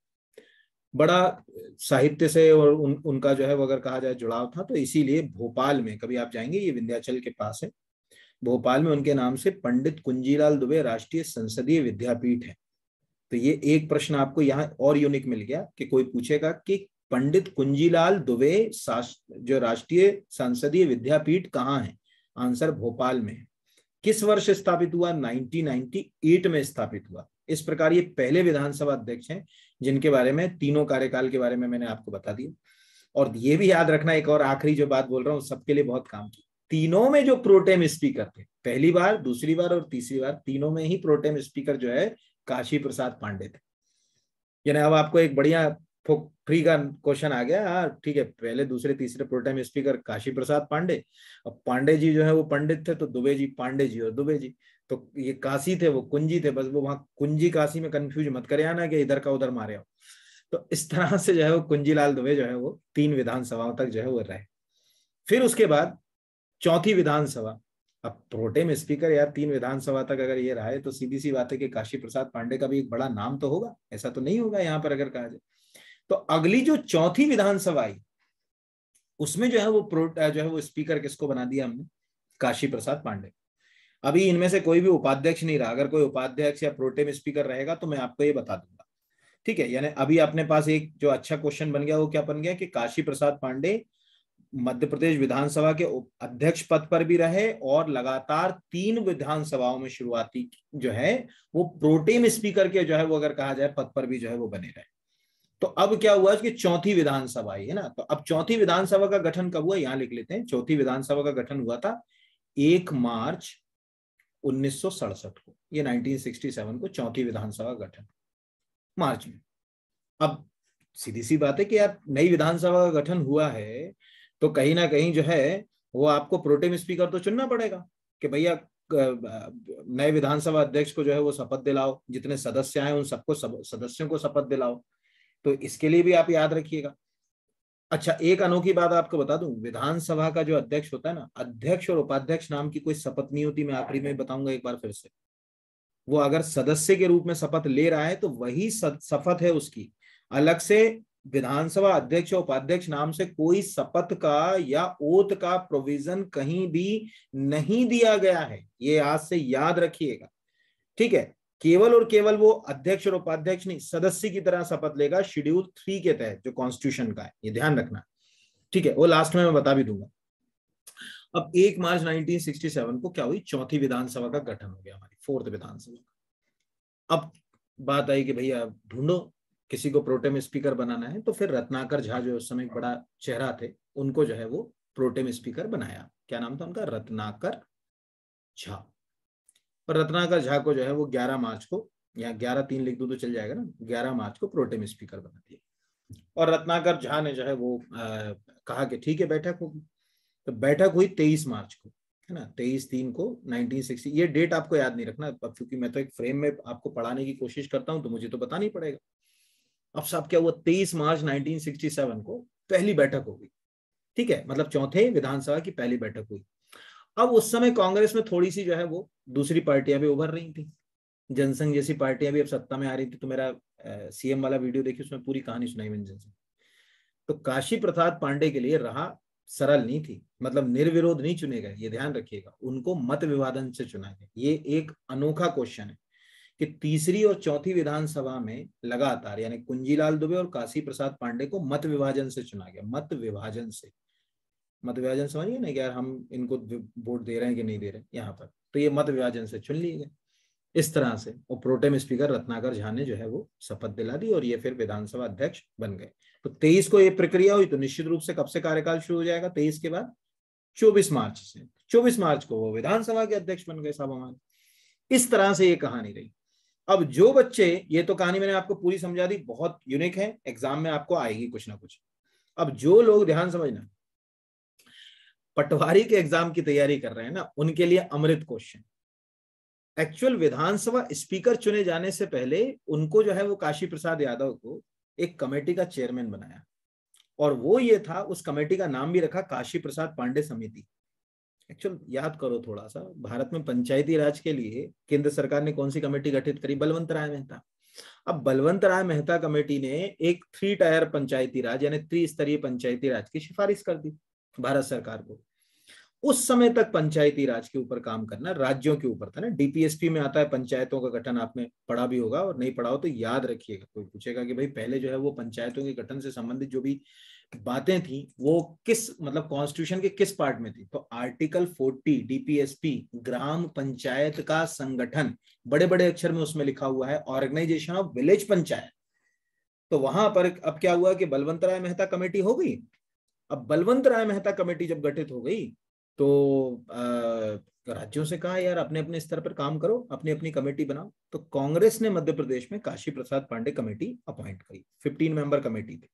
बड़ा साहित्य से और उनका जो है वो अगर कहा जाए जुड़ाव था, तो इसीलिए भोपाल में कभी आप जाएंगे, ये विंध्याचल के पास है, भोपाल में उनके नाम से पंडित कुंजीलाल दुबे राष्ट्रीय संसदीय विद्यापीठ है। तो ये एक प्रश्न आपको यहाँ और यूनिक मिल गया कि कोई पूछेगा कि पंडित कुंजीलाल दुबे जो राष्ट्रीय संसदीय विद्यापीठ कहाँ है, आंसर भोपाल में है। किस वर्ष स्थापित हुआ, 1998 में स्थापित हुआ। इस प्रकार ये पहले विधानसभा अध्यक्ष हैं जिनके बारे में, तीनों कार्यकाल के बारे में मैंने आपको बता दिया। और ये भी याद रखना, एक और आखिरी जो बात बोल रहा हूँ सबके लिए बहुत काम की, तीनों में जो प्रोटेम स्पीकर थे, पहली बार, दूसरी बार और तीसरी बार, तीनों में ही प्रोटेम स्पीकर जो है काशी प्रसाद पांडे थे। यानी अब आपको एक बढ़िया फ्री का क्वेश्चन आ गया। हाँ ठीक है, पहले दूसरे तीसरे प्रोटेम स्पीकर काशी प्रसाद पांडे, अब पांडे जी जो है वो पंडित थे, तो दुबे जी पांडे जी और दुबे जी, तो ये काशी थे वो कुंजी थे, बस वो वहां कुंजी काशी में कंफ्यूज मत करे आना कि इधर का उधर मारे हो। तो इस तरह से जो है वो कुंजीलाल दुबे जो है वो 3 विधानसभाओं तक जो है वो रहे। फिर उसके बाद चौथी विधानसभा, अब प्रोटेम स्पीकर यार 3 विधानसभा तक अगर ये रहा है, तो सीधी सी बात है कि काशी प्रसाद पांडे का भी एक बड़ा नाम तो होगा, ऐसा तो नहीं होगा यहाँ पर अगर कहा जाए। तो अगली जो चौथी विधानसभा आई, उसमें जो है वो जो है वो स्पीकर किसको बना दिया हमने, काशी प्रसाद पांडे। अभी इनमें से कोई भी उपाध्यक्ष नहीं रहा, अगर कोई उपाध्यक्ष या प्रोटेम स्पीकर रहेगा तो मैं आपको ये बता दूंगा, ठीक है। यानी अभी अपने पास एक जो अच्छा क्वेश्चन बन गया, वो क्या बन गया कि काशी प्रसाद पांडे मध्य प्रदेश विधानसभा के अध्यक्ष पद पर भी रहे और लगातार 3 विधानसभाओं में शुरुआती जो है वो प्रोटेम स्पीकर के जो है वो अगर कहा जाए पद पर भी जो है वो बने रहे। तो अब क्या हुआ कि चौथी विधानसभा आई है ना, तो अब चौथी विधानसभा का गठन कब हुआ, यहां लिख लेते हैं। चौथी विधानसभा का गठन हुआ था 1 मार्च 1967 को, ये 1967 को चौथी विधानसभा गठन मार्च में। अब सीधी सी बात है कि यार नई विधानसभा का गठन हुआ है, तो कहीं ना कहीं जो है वो आपको प्रोटेम स्पीकर तो चुनना पड़ेगा कि भैया नए विधानसभा अध्यक्ष को जो है वो शपथ दिलाओ, जितने सदस्य आए उन सबको सदस्यों को शपथ दिलाओ। तो इसके लिए भी आप याद रखिएगा। अच्छा, एक अनोखी बात आपको बता दूं, विधानसभा का जो अध्यक्ष होता है ना, अध्यक्ष और उपाध्यक्ष नाम की कोई शपथ नहीं होती। मैं आखिरी में बताऊंगा एक बार फिर से, वो अगर सदस्य के रूप में शपथ ले रहा है तो वही शपथ है उसकी। अलग से विधानसभा अध्यक्ष और उपाध्यक्ष नाम से कोई शपथ का या ओथ का प्रोविजन कहीं भी नहीं दिया गया है, ये आज से याद रखिएगा, ठीक है। केवल और केवल वो अध्यक्ष और उपाध्यक्ष नहीं, सदस्य की तरह शपथ लेगा शेड्यूल 3 के तहत जो कॉन्स्टिट्यूशन का है, ये ध्यान रखना, ठीक है। वो लास्ट में मैं बता भी दूंगा। अब 1 मार्च 1967 को क्या हुई, चौथी विधानसभा का गठन हो गया, हमारी 4th विधानसभा। अब बात आई कि भैया ढूंढो किसी को प्रोटेम स्पीकर बनाना है, तो फिर रत्नाकर झा जो उस समय एक बड़ा चेहरा थे, उनको जो है वो प्रोटेम स्पीकर बनाया। क्या नाम था उनका, रत्नाकर झा। और रत्नाकर झा को जो है वो 11 मार्च को, या 11/3 लिख दो तो चल जाएगा ना, 11 मार्च को प्रोटेम स्पीकर बना दिया। और रत्नाकर झा ने जो है वो कहा कि ठीक है बैठक होगी। तो बैठक हुई 23 मार्च को, है ना, 23/3 को 1960। ये डेट आपको याद नहीं रखना, अब क्योंकि मैं तो एक फ्रेम में आपको पढ़ाने की कोशिश करता हूं तो मुझे तो बताना ही पड़ेगा। अब साहब क्या हुआ, 23 मार्च 1967 को पहली बैठक हो गई, ठीक है, मतलब चौथे विधानसभा की पहली बैठक हुई। अब उस समय कांग्रेस में थोड़ी सी जो है वो दूसरी पार्टियां भी उभर रही थी, जनसंघ जैसी पार्टियां भी अब सत्ता में आ रही थी। तो मेरा सीएम वाला वीडियो देखिए, उसमें पूरी कहानी सुनाई मैंने जनसंघ। तो काशी प्रसाद पांडे के लिए रहा सरल नहीं थी, मतलब निर्विरोध नहीं चुने गए, ये ध्यान रखिएगा, उनको मत विभाजन से चुना गया। ये एक अनोखा क्वेश्चन है कि तीसरी और चौथी विधानसभा में लगातार, यानी कुंजीलाल दुबे और काशी प्रसाद पांडे को मत विभाजन से चुना गया, मत विभाजन से। मत विभाजन समझिए ना कि यार हम इनको वोट दे रहे हैं कि नहीं दे रहे यहाँ पर, तो ये मत विभाजन से चुन लिए गए इस तरह से। और प्रोटेम स्पीकर रत्नाकर झा ने जो है वो शपथ दिला दी और ये फिर विधानसभा अध्यक्ष बन गए। तो 23 को ये प्रक्रिया हुई, तो निश्चित रूप से कब से कार्यकाल शुरू हो जाएगा, 23 के बाद 24 मार्च से। 24 मार्च को वो विधानसभा के अध्यक्ष बन गए साहब हमारे। इस तरह से ये कहानी रही। अब जो बच्चे, ये तो कहानी मैंने आपको पूरी समझा दी, बहुत यूनिक है, एग्जाम में आपको आएगी कुछ ना कुछ। अब जो लोग, ध्यान समझना, पटवारी के एग्जाम की तैयारी कर रहे हैं ना, उनके लिए अमृत क्वेश्चन। एक्चुअल विधानसभा स्पीकर चुने जाने से पहले उनको जो है वो काशी प्रसाद यादव को एक कमेटी का चेयरमैन बनाया, और वो ये था, उस कमेटी का नाम भी रखा काशी प्रसाद पांडे समिति। एक्चुअल याद करो थोड़ा सा, भारत में पंचायती राज के लिए केंद्र सरकार ने कौन सी कमेटी गठित करी? बलवंत राय मेहता। अब बलवंत राय मेहता कमेटी ने एक 3 टायर पंचायती राज यानी त्रिस्तरीय पंचायती राज की सिफारिश कर दी भारत सरकार को। उस समय तक पंचायती राज के ऊपर काम करना राज्यों के ऊपर था ना। डीपीएसपी में आता है पंचायतों का गठन, आपने पढ़ा भी होगा, और नहीं पढ़ा हो तो याद रखिएगा। कोई पूछेगा कि भाई पहले जो है वो पंचायतों के गठन से संबंधित जो भी बातें थी वो किस मतलब कॉन्स्टिट्यूशन के किस पार्ट में थी, तो आर्टिकल 40 डीपीएसपी ग्राम पंचायत का संगठन, बड़े बड़े अक्षर में उसमें लिखा हुआ है ऑर्गेनाइजेशन ऑफ विलेज पंचायत। तो वहां पर अब क्या हुआ कि बलवंत राय मेहता कमेटी हो गई। अब बलवंत राय मेहता कमेटी जब गठित हो गई तो राज्यों से कहा यार अपने अपने स्तर पर काम करो, अपनी अपनी कमेटी बनाओ। तो कांग्रेस ने मध्य प्रदेश में काशी प्रसाद पांडे कमेटी अपॉइंट करी, 15 मेंबर कमेटी थी।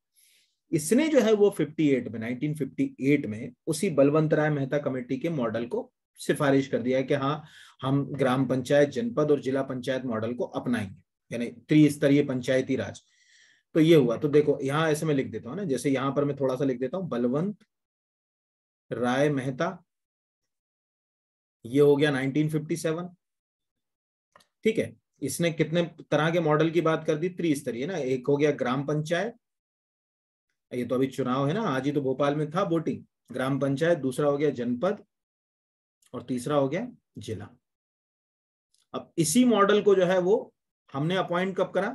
इसने जो है वो 1958 में उसी बलवंत राय मेहता कमेटी के मॉडल को सिफारिश कर दिया है कि हाँ हम ग्राम पंचायत, जनपद और जिला पंचायत मॉडल को अपनाएंगे, यानी त्रिस्तरीय पंचायती राज। तो ये हुआ। तो देखो यहाँ ऐसे मैं लिख देता हूँ ना, जैसे यहाँ पर मैं थोड़ा सा लिख देता हूँ बलवंत राय मेहता, ये हो गया 1957। ठीक है, इसने कितने तरह के मॉडल की बात कर दी? त्रिस्तरीय ना। एक हो गया ग्राम पंचायत, ये तो अभी चुनाव है ना, आज ही तो भोपाल में था वोटिंग। ग्राम पंचायत, दूसरा हो गया जनपद, और तीसरा हो गया जिला। अब इसी मॉडल को जो है वो हमने अपॉइंट कब करा?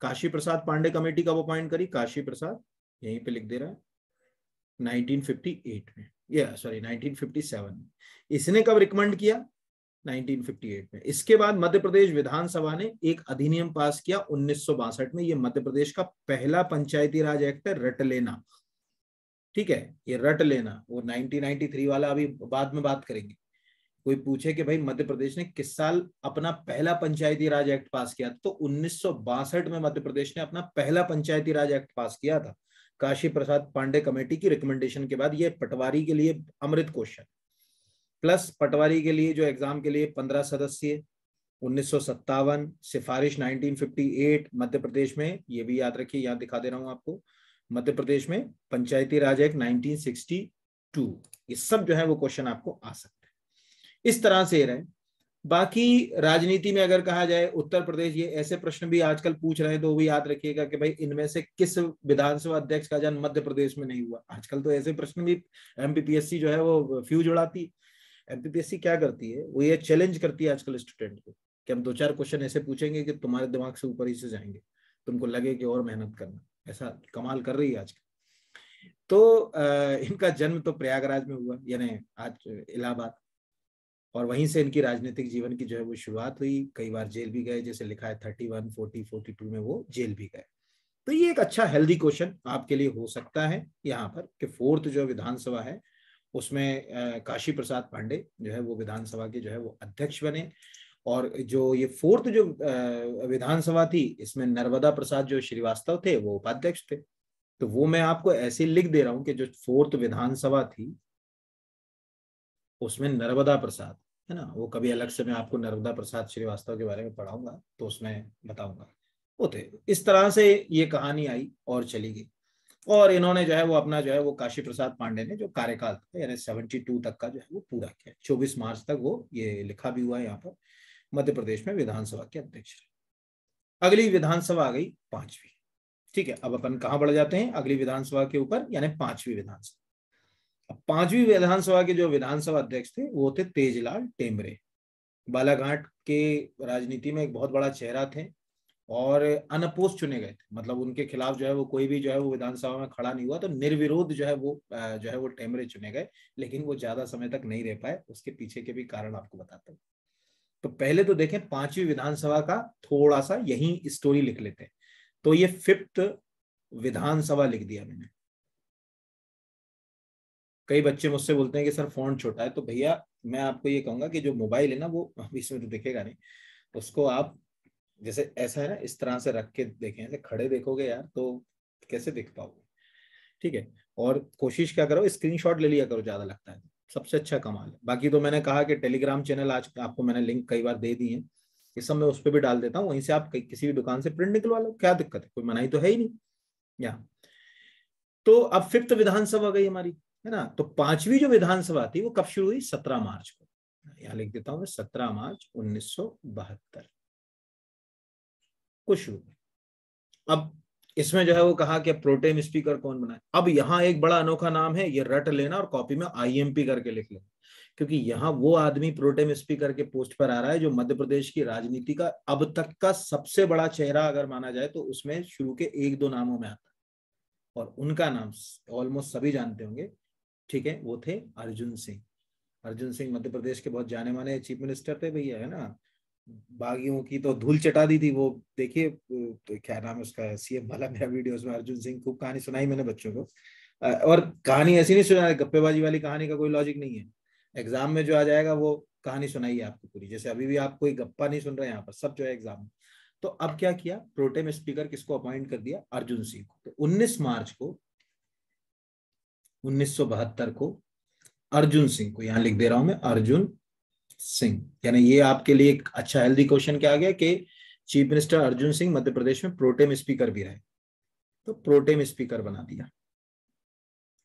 काशी प्रसाद पांडे कमेटी कब अपॉइंट करी? काशी प्रसाद, यहीं पे लिख दे रहा है, 1958 में, या सॉरी 1957 में। इसने कब रिकमेंड किया? 1958 में। इसके बाद मध्य प्रदेश विधानसभा ने एक अधिनियम पास किया 1962 में। ये मध्य प्रदेश का पहला पंचायती राज एक्ट है, रट लेना। ठीक है, ये रट लेना। वो 1993 वाला अभी बाद में बात करेंगे। कोई पूछे कि भाई मध्य प्रदेश ने किस साल अपना पहला पंचायती राज एक्ट पास किया, तो 1962 में मध्य प्रदेश ने अपना पहला पंचायती राज एक्ट पास किया था, काशी प्रसाद पांडे कमेटी की रिकमेंडेशन के बाद। ये पटवारी के लिए अमृत क्वेश्चन, प्लस पटवारी के लिए जो एग्जाम के लिए 15 सदस्य, 1957 सिफारिश 1958 मध्य प्रदेश में। ये भी याद रखिए, यहाँ दिखा दे रहा हूं आपको, मध्य प्रदेश में पंचायती राज एक्ट 1962। ये सब जो है वो क्वेश्चन आपको आ सकते हैं, इस तरह से रहे। बाकी राजनीति में अगर कहा जाए उत्तर प्रदेश, ये ऐसे प्रश्न भी आजकल पूछ रहे हैं, तो वो भी याद रखिएगा कि भाई इनमें से किस विधानसभा अध्यक्ष का जन्म मध्य प्रदेश में नहीं हुआ। आजकल तो ऐसे प्रश्न भी एमपीपीएससी जो है वो फ्यूज उड़ाती। एमपीपीएससी क्या करती है, वो ये चैलेंज करती है आजकल स्टूडेंट को कि हम 2-4 क्वेश्चन ऐसे पूछेंगे कि तुम्हारे दिमाग से ऊपर ही से जाएंगे, तुमको लगे कि और मेहनत करना। ऐसा कमाल कर रही है आजकल। तो इनका जन्म तो प्रयागराज में हुआ, यानी आज इलाहाबाद, और वहीं से इनकी राजनीतिक जीवन की जो है वो शुरुआत हुई। कई बार जेल भी गए, जैसे लिखा है 31, 40, 42 में वो जेल भी गए। तो ये एक अच्छा हेल्दी क्वेश्चन आपके लिए हो सकता है यहाँ पर कि फोर्थ जो विधानसभा है उसमें काशी प्रसाद पांडे जो है वो विधानसभा के जो है वो अध्यक्ष बने। और जो ये फोर्थ जो विधानसभा थी, इसमें नर्मदा प्रसाद जो श्रीवास्तव थे वो उपाध्यक्ष थे। तो वो मैं आपको ऐसे लिख दे रहा हूं कि जो फोर्थ विधानसभा थी उसमें नर्मदा प्रसाद है ना, वो कभी अलग से मैं आपको नर्मदा प्रसाद श्रीवास्तव के बारे में पढ़ाऊंगा तो उसमें बताऊंगा। वो थे। इस तरह से ये कहानी आई और चली गई। और इन्होंने जो है वो अपना जो है वो काशी प्रसाद पांडे ने जो कार्यकाल था यानी 72 तक का जो है वो पूरा किया। 24 मार्च तक वो, ये लिखा भी हुआ है यहाँ पर, मध्य प्रदेश में विधानसभा के अध्यक्ष रहे। अगली विधानसभा आ गई पांचवी। ठीक है, अब अपन कहाँ बढ़ जाते हैं? अगली विधानसभा के ऊपर, यानी पांचवी विधानसभा। अब पांचवी विधानसभा के जो विधानसभा अध्यक्ष थे वो थे तेजलाल टेमरे। बालाघाट के राजनीति में एक बहुत बड़ा चेहरा थे और अनअपोज चुने गए थे। मतलब उनके खिलाफ जो है वो कोई भी जो है वो विधानसभा में खड़ा नहीं हुआ, तो निर्विरोध जो है वो टेमरे चुने गए। लेकिन वो ज्यादा समय तक नहीं रह पाए, उसके पीछे के भी कारण आपको बताता हूँ। तो पहले तो देखें पांचवी विधानसभा का थोड़ा सा यही स्टोरी लिख लेते हैं। तो ये फिफ्थ विधानसभा लिख दिया मैंने। कई बच्चे मुझसे बोलते हैं कि सर फॉन्ट छोटा है, तो भैया मैं आपको ये कहूंगा कि जो मोबाइल है ना वो इसमें तो दिखेगा नहीं, उसको आप जैसे ऐसा है ना इस तरह से रख के देखें, ऐसे खड़े देखोगे यार तो कैसे देख पाओगे। ठीक है, और कोशिश क्या करो, स्क्रीनशॉट ले लिया करो, ज्यादा लगता है सबसे अच्छा कमाल है। बाकी तो मैंने कहा कि टेलीग्राम चैनल आज आपको मैंने लिंक कई बार दे दी है, इस सब मैं उस पर भी डाल देता हूँ, वहीं से आप किसी भी दुकान से प्रिंट निकलवा लो, क्या दिक्कत है, कोई मनाही तो है ही नहीं यहाँ। तो अब फिफ्थ विधानसभा गई हमारी। है ना। तो पांचवी जो विधानसभा थी वो कब शुरू हुई? 17 मार्च को। यहां लिख देता हूं मैं, 17 मार्च 1972 को शुरू हुई। अब इसमें जो है वो कहा कि प्रोटेम स्पीकर कौन बनाए। अब यहाँ एक बड़ा अनोखा नाम है, ये रट लेना और कॉपी में आईएमपी करके लिख लेना, क्योंकि यहाँ वो आदमी प्रोटेम स्पीकर के पोस्ट पर आ रहा है जो मध्य प्रदेश की राजनीति का अब तक का सबसे बड़ा चेहरा अगर माना जाए तो उसमें शुरू के एक दो नामों में आता है, और उनका नाम ऑलमोस्ट सभी जानते होंगे, ठीक है। वो थे अर्जुन सिंह। अर्जुन सिंह मध्य प्रदेश के बहुत जाने माने चीफ मिनिस्टर थे भैया, है ना। बागियों की तो धूल चटा दी थी वो। देखिए तो क्या नाम है उसका, सीएम वाला मेरा वीडियोस में अर्जुन सिंह, खूब कहानी सुनाई मैंने बच्चों को। और कहानी ऐसी नहीं सुना, गप्पेबाजी वाली कहानी का कोई लॉजिक नहीं है। एग्जाम में जो आ जाएगा वो कहानी सुनाई है आपको पूरी, जैसे अभी भी आप कोई गप्पा नहीं सुन रहे हैं यहाँ पर, सब जो है एग्जाम में। तो अब क्या किया, प्रोटेम स्पीकर किसको अपॉइंट कर दिया? अर्जुन सिंह को। तो 19 मार्च को 1972 को अर्जुन सिंह को, यहां लिख दे रहा हूं मैं, अर्जुन सिंह। यानी ये आपके लिए एक अच्छा हेल्दी क्वेश्चन क्या आ गया कि चीफ मिनिस्टर अर्जुन सिंह मध्य प्रदेश में प्रोटेम स्पीकर भी रहे, तो प्रोटेम स्पीकर बना दिया।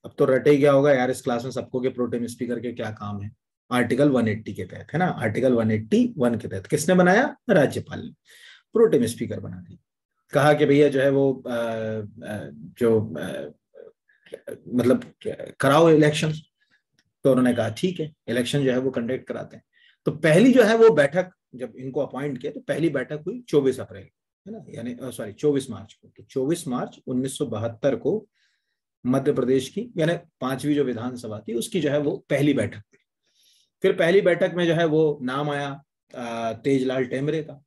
अब तो रटे ही क्या होगा यार इस क्लास में सबको के प्रोटेम स्पीकर के क्या काम है। आर्टिकल 180 के तहत, है ना, आर्टिकल 181 के तहत किसने बनाया? राज्यपाल ने प्रोटेम स्पीकर बना दिया। कहा कि भैया जो है वो जो मतलब कराओ इलेक्शन। तो उन्होंने कहा ठीक है, इलेक्शन जो है वो कंडक्ट कराते हैं। तो पहली जो है वो बैठक जब इनको अपॉइंट किया तो पहली बैठक हुई 24 अप्रैल, है ना, यानी सॉरी 24 मार्च को। तो 24 मार्च 1972 को मध्य प्रदेश की यानी पांचवी जो विधानसभा थी उसकी जो है वो पहली बैठक हुई। फिर पहली बैठक में जो है वो नाम आया तेजलाल टेमरे का।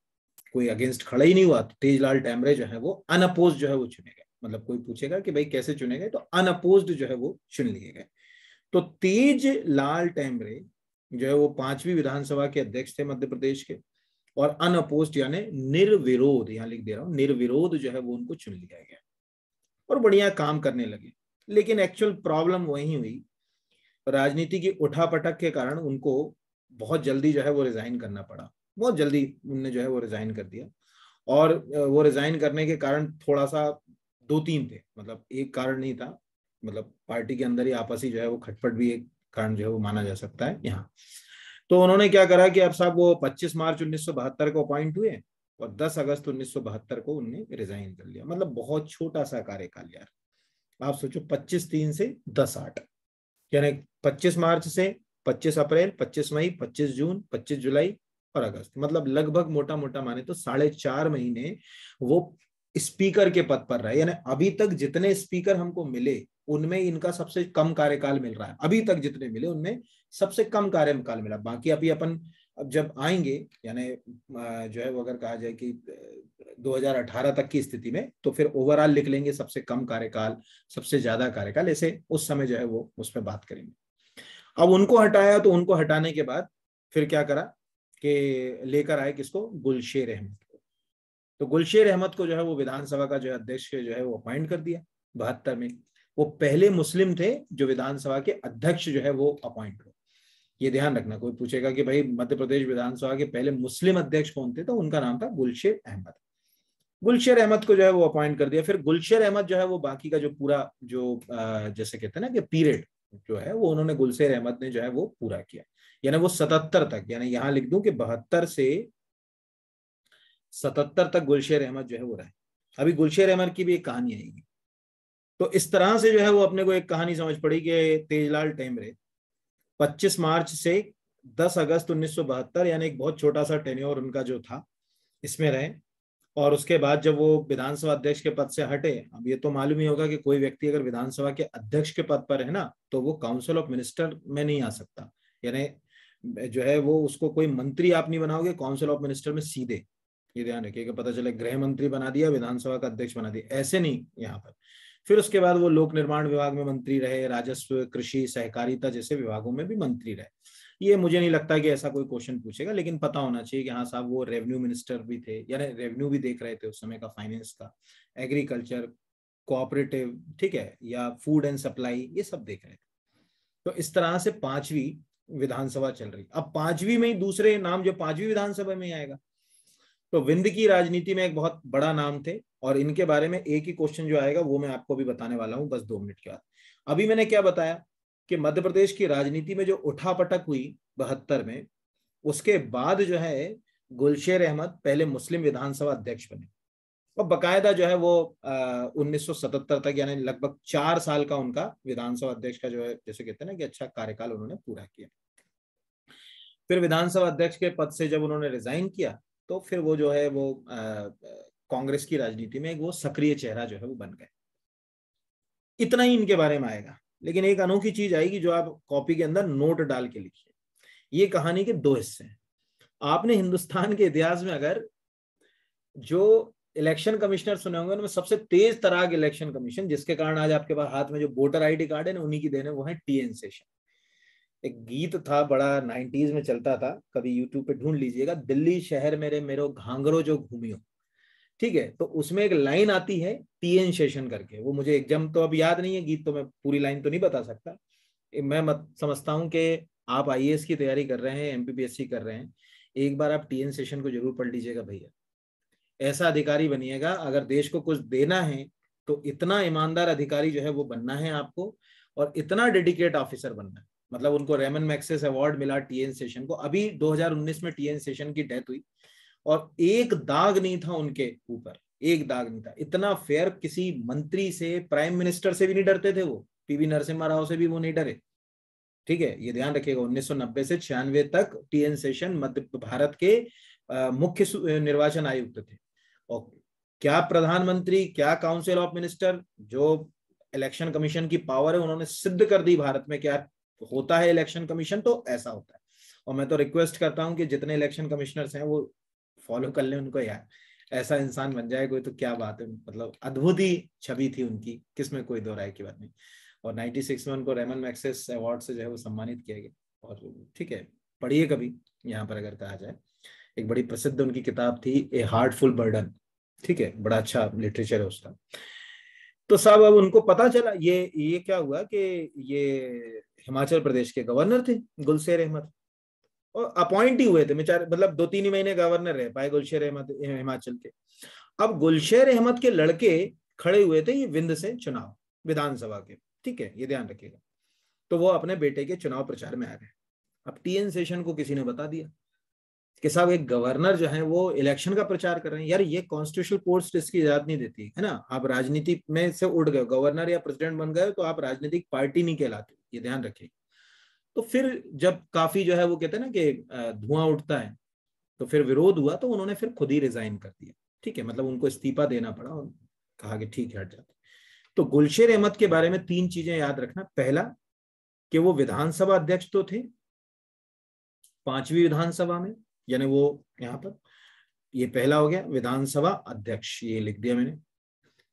कोई अगेंस्ट खड़ा ही नहीं हुआ, तो तेजलाल टेमरे जो है वो अनअपोज जो है वो चुने गए। मतलब कोई पूछेगा कि भाई कैसे चुने गए, तो अनअपोज्ड जो है वो चुन लिए गए। तो तेज लाल टेमरे जो है वो पांचवी विधानसभा के अध्यक्ष थे मध्य प्रदेश के, और अनअपोज्ड यानी निर्विरोध, यहां लिख दे रहा हूं, निर्विरोध जो है वो उनको चुन लिया गया और बढ़िया काम करने लगे। लेकिन एक्चुअल प्रॉब्लम वही हुई, राजनीति की उठापटक के कारण उनको बहुत जल्दी जो है वो रिजाइन करना पड़ा। बहुत जल्दी उनने जो है वो रिजाइन कर दिया, और वो रिजाइन करने के कारण थोड़ा सा दो तीन थे, मतलब एक कारण नहीं था। मतलब पार्टी के अंदर ही आपसी जो है वो खटपट भी एक कारण जो है वो माना जा सकता है यहाँ। तो उन्होंने क्या करा कि अब साहब वो 25 मार्च 1972 को अपॉइंट हुए और 10 अगस्त 1972 को उनने रिजाइन कर लिया। मतलब बहुत छोटा सा कार्यकाल यार। आप सोचो 25/3 से 10/8, यानी 25 मार्च से 25 अप्रैल, 25 मई, 25 जून, 25 जुलाई और अगस्त, मतलब लगभग मोटा मोटा माने तो 4.5 महीने वो स्पीकर के पद पर रहे। यानी अभी तक जितने स्पीकर हमको मिले उनमें इनका सबसे कम कार्यकाल मिल रहा है। अभी तक जितने मिले उनमें सबसे कम कार्यकाल मिला। बाकी अभी अपन अब जब आएंगे, यानी जो है वो अगर कहा जाए कि 2018 तक की स्थिति में, तो फिर ओवरऑल लिख लेंगे सबसे कम कार्यकाल, सबसे ज्यादा कार्यकाल, ऐसे उस समय जो है वो उस पर बात करेंगे। अब उनको हटाया, तो उनको हटाने के बाद फिर क्या करा कि लेकर आए किसको? गुलशेर अहमद को। तो गुलशेर अहमद को जो है वो विधानसभा का जो अध्यक्ष जो है वो अपॉइंट कर दिया 72 में। वो पहले मुस्लिम थे जो विधानसभा के अध्यक्ष जो है वो अपॉइंट हुए। ये ध्यान रखना, कोई पूछेगा कि भाई मध्य प्रदेश विधानसभा के पहले मुस्लिम अध्यक्ष कौन थे, तो उनका नाम था गुलशेर अहमद। गुलशेर अहमद को जो है वो अपॉइंट कर दिया। फिर गुलशेर अहमद जो है वो बाकी का जो पूरा जो जैसे कहते हैं ना कि पीरियड जो है वो उन्होंने गुलशेर अहमद ने जो है वो पूरा किया। यानी वो 77 तक, यानी यहां लिख दूं कि 72 से 77 तक गुलशेर अहमद जो है वो रहे। अभी गुलशेर अहमद की भी एक कहानी आएगी। तो इस तरह से जो है वो अपने को एक कहानी समझ पड़ी कि तेजलाल टेमरे 25 मार्च से 10 अगस्त 1972, यानी एक बहुत छोटा सा टेन्योर उनका जो था इसमें रहे। और उसके बाद जब वो विधानसभा अध्यक्ष के पद से हटे, अब ये तो मालूम ही होगा कि कोई व्यक्ति अगर विधानसभा के अध्यक्ष के पद पर है ना, तो वो काउंसिल ऑफ मिनिस्टर में नहीं आ सकता। यानी जो है वो उसको कोई मंत्री आप नहीं बनाओगे काउंसिल ऑफ मिनिस्टर में सीधे। ये ध्यान रखिएगा, पता चले गृह मंत्री बना दिया, विधानसभा का अध्यक्ष बना दिया, ऐसे नहीं यहाँ पर। फिर उसके बाद वो लोक निर्माण विभाग में मंत्री रहे, राजस्व, कृषि, सहकारिता जैसे विभागों में भी मंत्री रहे। ये मुझे नहीं लगता कि ऐसा कोई क्वेश्चन पूछेगा, लेकिन पता होना चाहिए कि हाँ साहब वो रेवेन्यू मिनिस्टर भी थे, यानी रेवेन्यू भी देख रहे थे उस समय का, फाइनेंस का, एग्रीकल्चर, कोऑपरेटिव, ठीक है, या फूड एंड सप्लाई, ये सब देख रहे थे। तो इस तरह से पांचवी विधानसभा चल रही। अब पांचवी में ही दूसरे नाम जो पांचवी विधानसभा में आएगा, तो विंध्य की राजनीति में एक बहुत बड़ा नाम थे, और इनके बारे में एक ही क्वेश्चन जो आएगा वो मैं आपको भी बताने वाला हूं बस 2 मिनट के बाद। अभी मैंने क्या बताया कि मध्य प्रदेश की राजनीति में जो उठापटक हुई 72 में, उसके बाद जो है गुलशेर अहमद पहले मुस्लिम विधानसभा अध्यक्ष बने और बकायदा जो है वो 1977 तक, यानी लगभग 4 साल का उनका विधानसभा अध्यक्ष का जो है, जैसे कहते हैं ना कि अच्छा कार्यकाल उन्होंने पूरा किया। फिर विधानसभा अध्यक्ष के पद से जब उन्होंने रिजाइन किया तो फिर वो जो है वो कांग्रेस की राजनीति में एक वो सक्रिय चेहरा जो है वो बन गए। इतना ही इनके बारे में आएगा, लेकिन एक अनोखी चीज आएगी जो आप कॉपी के अंदर नोट डाल के लिखिए। ये कहानी के 2 हिस्से हैं। आपने हिंदुस्तान के इतिहास में अगर जो इलेक्शन कमिश्नर सुने होंगे उनमें सबसे तेज तराग इलेक्शन कमीशन, जिसके कारण आज आपके पास हाथ में जो वोटर आईडी कार्ड है ना, उन्हीं की देन है, वो है टीएन शेषन। एक गीत था बड़ा 90s में चलता था, कभी यूट्यूब पे ढूंढ लीजिएगा, दिल्ली शहर मेरे मेरो घांगरो जो घूमियो, ठीक है। तो उसमें एक लाइन आती है टीएन शेषन करके, वो मुझे एकदम तो अब याद नहीं है गीत, तो मैं पूरी लाइन तो नहीं बता सकता। मैं समझता हूँ कि आप आईएएस की तैयारी कर रहे हैं, एमपीपीएससी कर रहे हैं, एक बार आप टीएन शेषन को जरूर पढ़ लीजिएगा भैया। ऐसा अधिकारी बनिएगा, अगर देश को कुछ देना है तो इतना ईमानदार अधिकारी जो है वो बनना है आपको, और इतना डेडिकेट ऑफिसर बनना है। मतलब उनको रेमन मैग्सेस अवार्ड मिला टीएन शेषन को, अभी 2019 में टीएन शेषन की डेथ हुई और एक दाग नहीं था उनके ऊपर, एक दाग नहीं था। इतना फेयर, किसी मंत्री से, प्राइम मिनिस्टर से भी नहीं डरते थे वो, पीवी नरसिम्हा राव से भी वो नहीं डरे, ठीक है। ये ध्यान रखिएगा, 1990 से 96 तक टीएन शेषन मध्य भारत के मुख्य निर्वाचन आयुक्त थे। और क्या प्रधानमंत्री, क्या काउंसिल ऑफ मिनिस्टर, जो इलेक्शन कमीशन की पावर है उन्होंने सिद्ध कर दी भारत में क्या होता है इलेक्शन कमीशन, तो ऐसा होता है। और मैं तो रिक्वेस्ट करता हूं कि जितने इलेक्शन कमिश्नर्स हैं वो फॉलो कर लें उनको यार, ऐसा इंसान बन जाए कोई तो क्या बात है। मतलब अद्भुत ही छवि थी उनकी, किसमें कोई दो राय की बात नहीं। और 96 में उनको रेमन मैग्सेस अवार्ड से जो है वो सम्मानित किया गया। और ठीक है, पढ़िए कभी यहाँ पर अगर कहा जाए, एक बड़ी प्रसिद्ध उनकी किताब थी ए हार्टफुल बर्डन, ठीक है, बड़ा अच्छा लिटरेचर है उसका। तो साहब अब उनको पता चला, ये क्या हुआ कि ये हिमाचल प्रदेश के गवर्नर थे गुलशेर अहमद, और अपॉइंट ही हुए थे बेचारे, मतलब 2-3 ही महीने गवर्नर रह पाए गुलशेर अहमद हिमाचल के। अब गुलशेर अहमद के लड़के खड़े हुए थे ये विंध्य से चुनाव विधानसभा के, ठीक है, ये ध्यान रखिएगा। तो वो अपने बेटे के चुनाव प्रचार में आ गए। अब टीएन शेषन को किसी ने बता दिया कि साहब एक गवर्नर जो है वो इलेक्शन का प्रचार कर रहे हैं। यार ये कॉन्स्टिट्यूशनल पोस्ट इसकी इजाजत नहीं देती है ना, आप राजनीति में से उठ गए, गवर्नर या प्रेसिडेंट बन गए तो आप राजनीतिक पार्टी नहीं कहलाते, ये ध्यान रखिए। तो फिर जब काफी जो है वो कहते हैं ना कि धुआं उठता है, तो फिर विरोध हुआ, तो उन्होंने फिर खुद ही रिजाइन कर दिया, ठीक है, मतलब उनको इस्तीफा देना पड़ा और कहा कि ठीक है हट जाते। तो गुलशेर अहमद के बारे में 3 चीजें याद रखना। पहला कि वो विधानसभा अध्यक्ष तो थे 5वीं विधानसभा में, यानी वो यहाँ पर, ये पहला हो गया विधानसभा अध्यक्ष, ये लिख दिया मैंने।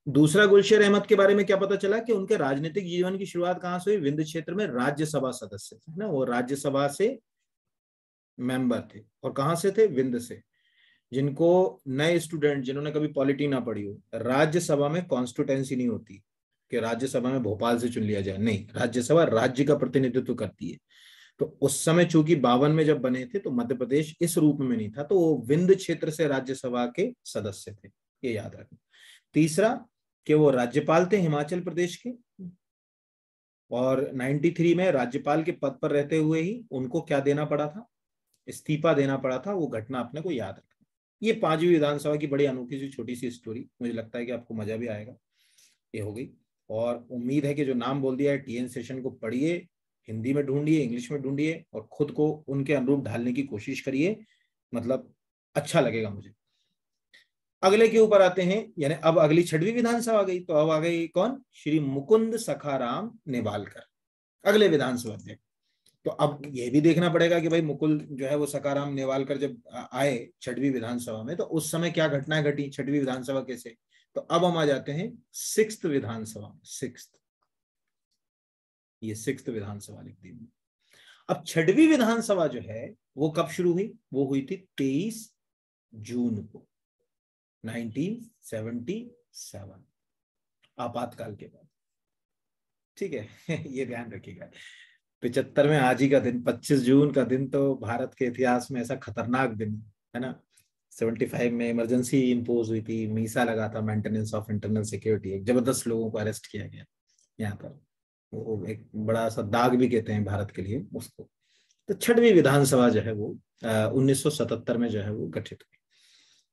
दूसरा, गुलशेर अहमद के बारे में क्या पता चला कि उनके राजनीतिक जीवन की शुरुआत कहां से हुई, विंध्य क्षेत्र में राज्यसभा सदस्य थे ना, वो राज्यसभा से मेंबर थे, और कहां से थे, विंध्य से। जिनको नए स्टूडेंट जिन्होंने कभी पॉलिटी ना पढ़ी हो, राज्यसभा में कॉन्स्टिट्यूएंसी नहीं होती कि राज्यसभा में भोपाल से चुन लिया जाए, नहीं, राज्यसभा राज्य का प्रतिनिधित्व करती है। तो उस समय चूंकि 52 में जब बने थे तो मध्य प्रदेश इस रूप में नहीं था, तो वो विंध्य क्षेत्र से राज्यसभा के सदस्य थे, ये याद रखना। तीसरा कि वो राज्यपाल थे हिमाचल प्रदेश के, और 93 में राज्यपाल के पद पर रहते हुए ही उनको क्या देना पड़ा था, इस्तीफा देना पड़ा था। वो घटना अपने को याद रखना। ये 5वीं विधानसभा की बड़ी अनोखी सी छोटी सी स्टोरी, मुझे लगता है कि आपको मजा भी आएगा। ये हो गई, और उम्मीद है कि जो नाम बोल दिया है टीएन शेषन को पढ़िए, हिंदी में ढूंढिए, इंग्लिश में ढूंढिए, और खुद को उनके अनुरूप ढालने की कोशिश करिए, मतलब अच्छा लगेगा मुझे। अगले के ऊपर आते हैं, यानी अब अगली 6वीं विधानसभा आ गई, तो अब आ गई कौन, श्री मुकुंद सखाराम निभालकर, अगले विधानसभा अध्यक्ष। तो अब ये भी देखना पड़ेगा कि भाई मुकुल जो है वो सखाराम नेवालकर जब आए 6वीं विधानसभा में, तो उस समय क्या घटनाएं घटी 6वीं विधानसभा कैसे। तो अब हम आ जाते हैं 6th विधानसभा, 6th, ये 6th विधानसभा लिख दी। अब 6वीं विधानसभा जो है वो कब शुरू हुई, वो हुई थी 23 जून को 1977, आपातकाल के बाद, ठीक है। ये ध्यान रखिएगा। 75 में आज ही का दिन, 25 जून का दिन तो भारत के इतिहास में ऐसा खतरनाक दिन है ना। 75 में इमरजेंसी इंपोज हुई थी, मीसा लगा था, मेंटेनेंस ऑफ इंटरनल सिक्योरिटी, एक जबरदस्त लोगों को अरेस्ट किया गया यहाँ पर। वो एक बड़ा सा दाग भी कहते हैं भारत के लिए उसको। तो छठवीं विधानसभा जो है वो 1977 में जो है वो गठित हुई।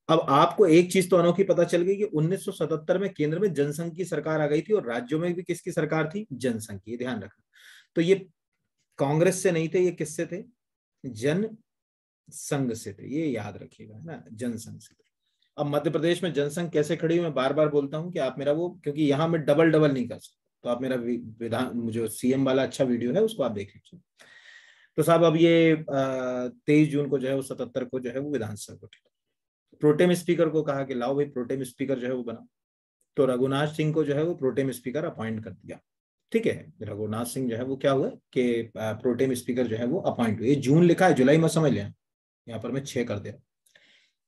अब आपको एक चीज तो अनोखी पता चल गई कि 1977 में केंद्र में जनसंघ की सरकार आ गई थी और राज्यों में भी किसकी सरकार थी, जनसंघ की, ध्यान रखना। तो ये कांग्रेस से नहीं थे, ये किससे थे, जन संघ से थे, ये याद रखिएगा, है ना, जनसंघ से थे। अब मध्य प्रदेश में जनसंघ कैसे खड़ी हुई, मैं बार बार बोलता हूं कि आप मेरा वो, क्योंकि यहां मैं डबल डबल नहीं कर सकता, तो आप मेरा विधान जो सीएम वाला अच्छा वीडियो है उसको आप देख लीजिए। तो साहब अब ये 23 जून को जो है वो 77 को जो है वो विधानसभा को प्रोटेम स्पीकर को कहा कि लाओ भाई प्रोटेम स्पीकर जो है वो बना। तो रघुनाथ सिंह को जो है वो प्रोटेम स्पीकर अपॉइंट कर दिया। ठीक है, रघुनाथ सिंह जो है वो क्या हुआ कि प्रोटेम स्पीकर जो है वो अपॉइंट हुए। जून लिखा है, जुलाई में समझ लें, यहाँ पर मैं 6 कर दे रहा हूँ।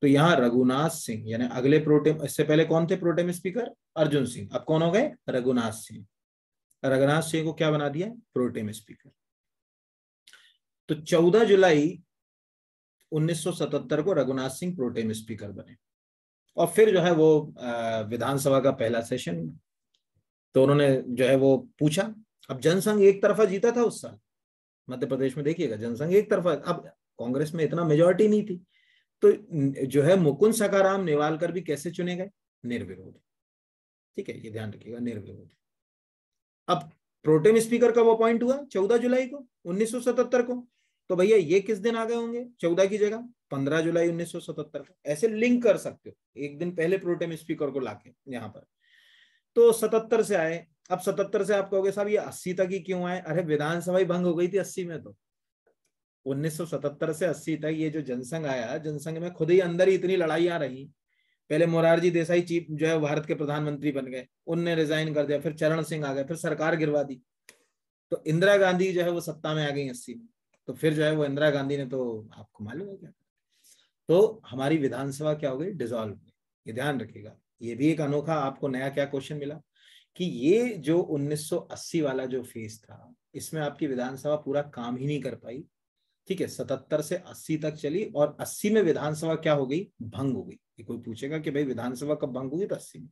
तो यहाँ रघुनाथ सिंह यानी अगले प्रोटेम, इससे पहले कौन थे प्रोटेम स्पीकर, अर्जुन सिंह, अब कौन हो गए, रघुनाथ सिंह। रघुनाथ सिंह को क्या बना दिया, प्रोटेम स्पीकर। तो 14 जुलाई 1977 को रघुनाथ सिंह प्रोटेम स्पीकर बने। और फिर जो है वो विधानसभा का पहला सेशन, तो उन्होंने जो है वो पूछा। अब जनसंघ एक तरफा जीता था उस साल मध्य प्रदेश में, देखिएगा जनसंघ एक तरफा, अब कांग्रेस में इतना मेजोरिटी नहीं थी। तो जो है मुकुंद सखाराम नेवालकर भी कैसे चुने गए, निर्विरोध। ठीक है, ये ध्यान रखिएगा, निर्विरोध। अब प्रोटेम स्पीकर कब अपॉइंट हुआ, 14 जुलाई को 1977 को। तो भैया ये किस दिन आ गए होंगे, 14 की जगह 15 जुलाई 1977 को। ऐसे लिंक कर सकते हो, एक दिन पहले प्रोटेम स्पीकर को लाके यहाँ पर। तो 77 से आए। अब 77 से आप कहोगे साहब ये 80 तक ही क्यों आए, अरे विधानसभा ही भंग हो गई थी 80 में। तो 1977 से 80 तक ये जो जनसंघ आया, जनसंघ में खुद ही अंदर ही इतनी लड़ाइयां रही। पहले मोरारजी देसाई चीफ जो है भारत के प्रधानमंत्री बन गए, उनने रिजाइन कर दिया, फिर चरण सिंह आ गए, फिर सरकार गिरवा दी। तो इंदिरा गांधी जो है वो सत्ता में आ गई 80 में। तो फिर जो है वो इंदिरा गांधी ने, तो आपको मालूम है क्या, तो हमारी विधानसभा क्या हो गई, डिसॉल्व हो गई। ये ध्यान रखिएगा। ये भी एक अनोखा आपको नया क्या क्वेश्चन मिला कि ये जो 1980 वाला जो फेज था, इसमें आपकी विधानसभा पूरा काम ही नहीं कर पाई। ठीक है, 77 से 80 तक चली और 80 में विधानसभा क्या हो गई, भंग हो गई। ये कोई पूछेगा कि भाई विधानसभा कब भंग हुई, तो 80 में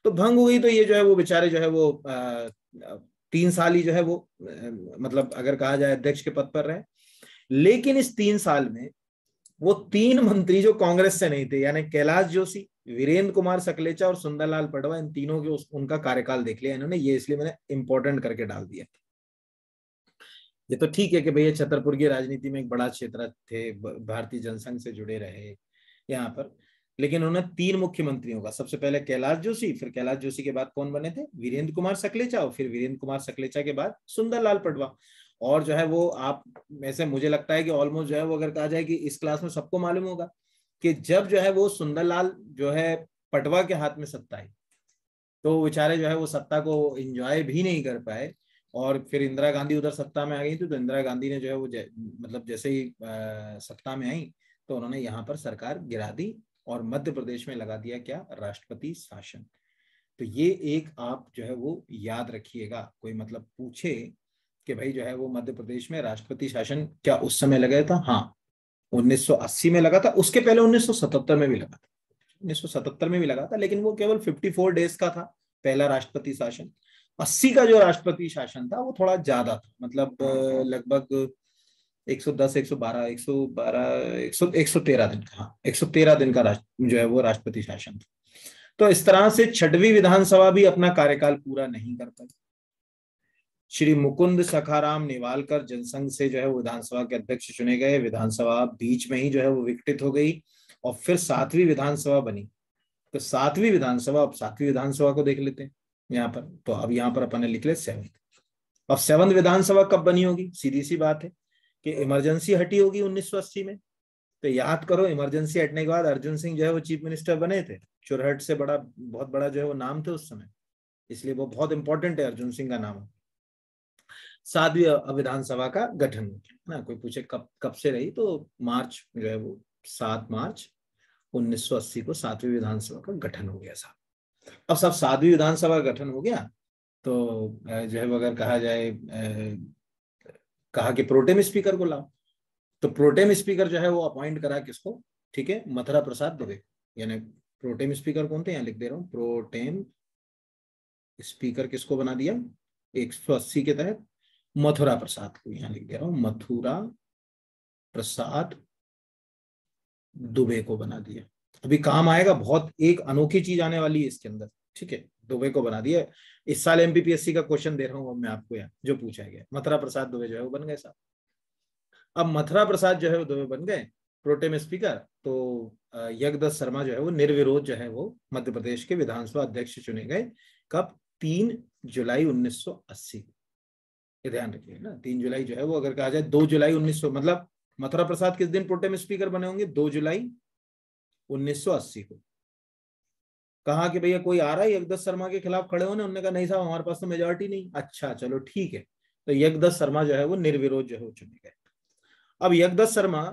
तो भंग हो गई। तो ये जो है वो बेचारे जो है वो 3 साल ही जो है वो मतलब अगर कहा जाए अध्यक्ष के पद पर रहे। लेकिन इस 3 साल में वो 3 मंत्री जो कांग्रेस से नहीं थे, यानी कैलाश जोशी, वीरेंद्र कुमार सकलेचा और सुंदरलाल पटवा, इन तीनों के उनका कार्यकाल देख लिया इन्होंने। ये इसलिए मैंने इंपॉर्टेंट करके डाल दिया। ये तो ठीक है कि भैया छतरपुर की राजनीति में एक बड़ा क्षेत्र थे, भारतीय जनसंघ से जुड़े रहे यहाँ पर। लेकिन उन्होंने 3 मुख्यमंत्रियों का, सबसे पहले कैलाश जोशी, फिर कैलाश जोशी के बाद कौन बने थे, वीरेंद्र कुमार सकलेचा, और फिर वीरेंद्र कुमार सकलेचा के बाद सुंदरलाल पटवा। और जो है वो आप में से मुझे लगता है कि ऑलमोस्ट जो है वो अगर कहा जाए कि इस क्लास में सबको मालूम होगा कि जब जो है वो सुंदरलाल जो है पटवा के हाथ में सत्ता आई, तो बेचारे जो है वो सत्ता को एंजॉय भी नहीं कर पाए। और फिर इंदिरा गांधी उधर सत्ता में आ गई थी, तो इंदिरा गांधी ने जो है वो मतलब जैसे ही सत्ता में आई, तो उन्होंने यहाँ पर सरकार गिरा दी और मध्य प्रदेश में लगा दिया क्या, राष्ट्रपति शासन। तो ये एक आप जो है वो याद रखिएगा। कोई मतलब पूछे कि भाई जो है वो मध्य प्रदेश में राष्ट्रपति शासन क्या उस समय लगा था, हाँ 1980 में लगा था, उसके पहले 1977 में भी लगा था। 1977 में भी लगा था, लेकिन वो केवल 54 डेज का था पहला राष्ट्रपति शासन। 80 का जो राष्ट्रपति शासन था वो थोड़ा ज्यादा था, मतलब लगभग 110, 112, 113 दिन का, हाँ 113 दिन का जो है वो राष्ट्रपति शासन था। तो इस तरह से छठवीं विधानसभा भी अपना कार्यकाल पूरा नहीं कर पाई। श्री मुकुंद सखाराम नेवालकर जनसंघ से जो है वो विधानसभा के अध्यक्ष चुने गए। विधानसभा बीच में ही जो है वो विघटित हो गई और फिर 7वीं विधानसभा बनी। तो 7वीं विधानसभा, अब 7वीं विधानसभा को देख लेते हैं यहाँ पर। तो अब यहाँ पर अपन ने लिख ले 7th। अब 7th विधानसभा कब बनी होगी, सीधी सी बात है कि इमरजेंसी हटी होगी 1980 में। तो याद करो, इमरजेंसी हटने के बाद अर्जुन सिंह जो है वो चीफ मिनिस्टर बने थे। चुरहट से बड़ा, बहुत बड़ा जो है वो नाम थे उस समय, इसलिए वो बहुत इंपॉर्टेंट है अर्जुन सिंह का नाम। 7वीं विधानसभा का गठन हो गया ना। कोई पूछे कब कब से रही, तो मार्च जो है वो 7 मार्च 1980 को 7वीं विधानसभा का गठन हो गया साहब। अब सब 7वीं विधानसभा का गठन हो गया, तो जो है अगर कहा जाए कहा कि प्रोटेम स्पीकर को लाओ। तो प्रोटेम स्पीकर जो है वो अपॉइंट करा किसको, ठीक है, मथुरा प्रसाद दुबे। यानी प्रोटेम स्पीकर कौन थे, यहाँ लिख दे रहा हूँ, प्रोटेम स्पीकर किसको बना दिया, 180 के तहत मथुरा प्रसाद को, यहां लिख दे रहा हूं, मथुरा प्रसाद दुबे को बना दिया। अभी काम आएगा, बहुत एक अनोखी चीज आने वाली है इसके अंदर, ठीक है। दुबे को बना दिया। इस साल एमपीपीएससी का क्वेश्चन दे रहा हूं मैं आपको, यहाँ जो पूछा गया, मथुरा प्रसाद दुबे जो है वो बन गए साहब। अब मथुरा प्रसाद जो है वो दुबे बन गए प्रोटेम स्पीकर, तो यज्ञदत्त शर्मा जो है वो निर्विरोध जो है वो मध्य प्रदेश के विधानसभा अध्यक्ष चुने गए। कब? 3 जुलाई 1980। ये ध्यान रखिए ना, 3 जुलाई जो है वो, अगर कहा जाए 2 जुलाई 1900, मतलब मथुरा प्रसाद किस दिन प्रोटेम स्पीकर बने होंगे? 2 जुलाई 1980 को। कहा कि भैया कोई आ रहा है यज्ञदत्त शर्मा के खिलाफ खड़े होने? उन्होंने कहा नहीं साहब, हमारे पास तो मेजोरिटी नहीं। अच्छा चलो ठीक है। तो यज्ञदत्त शर्मा जो है वो निर्विरोध जो है वो चुने गए। अब यज्ञदत्त शर्मा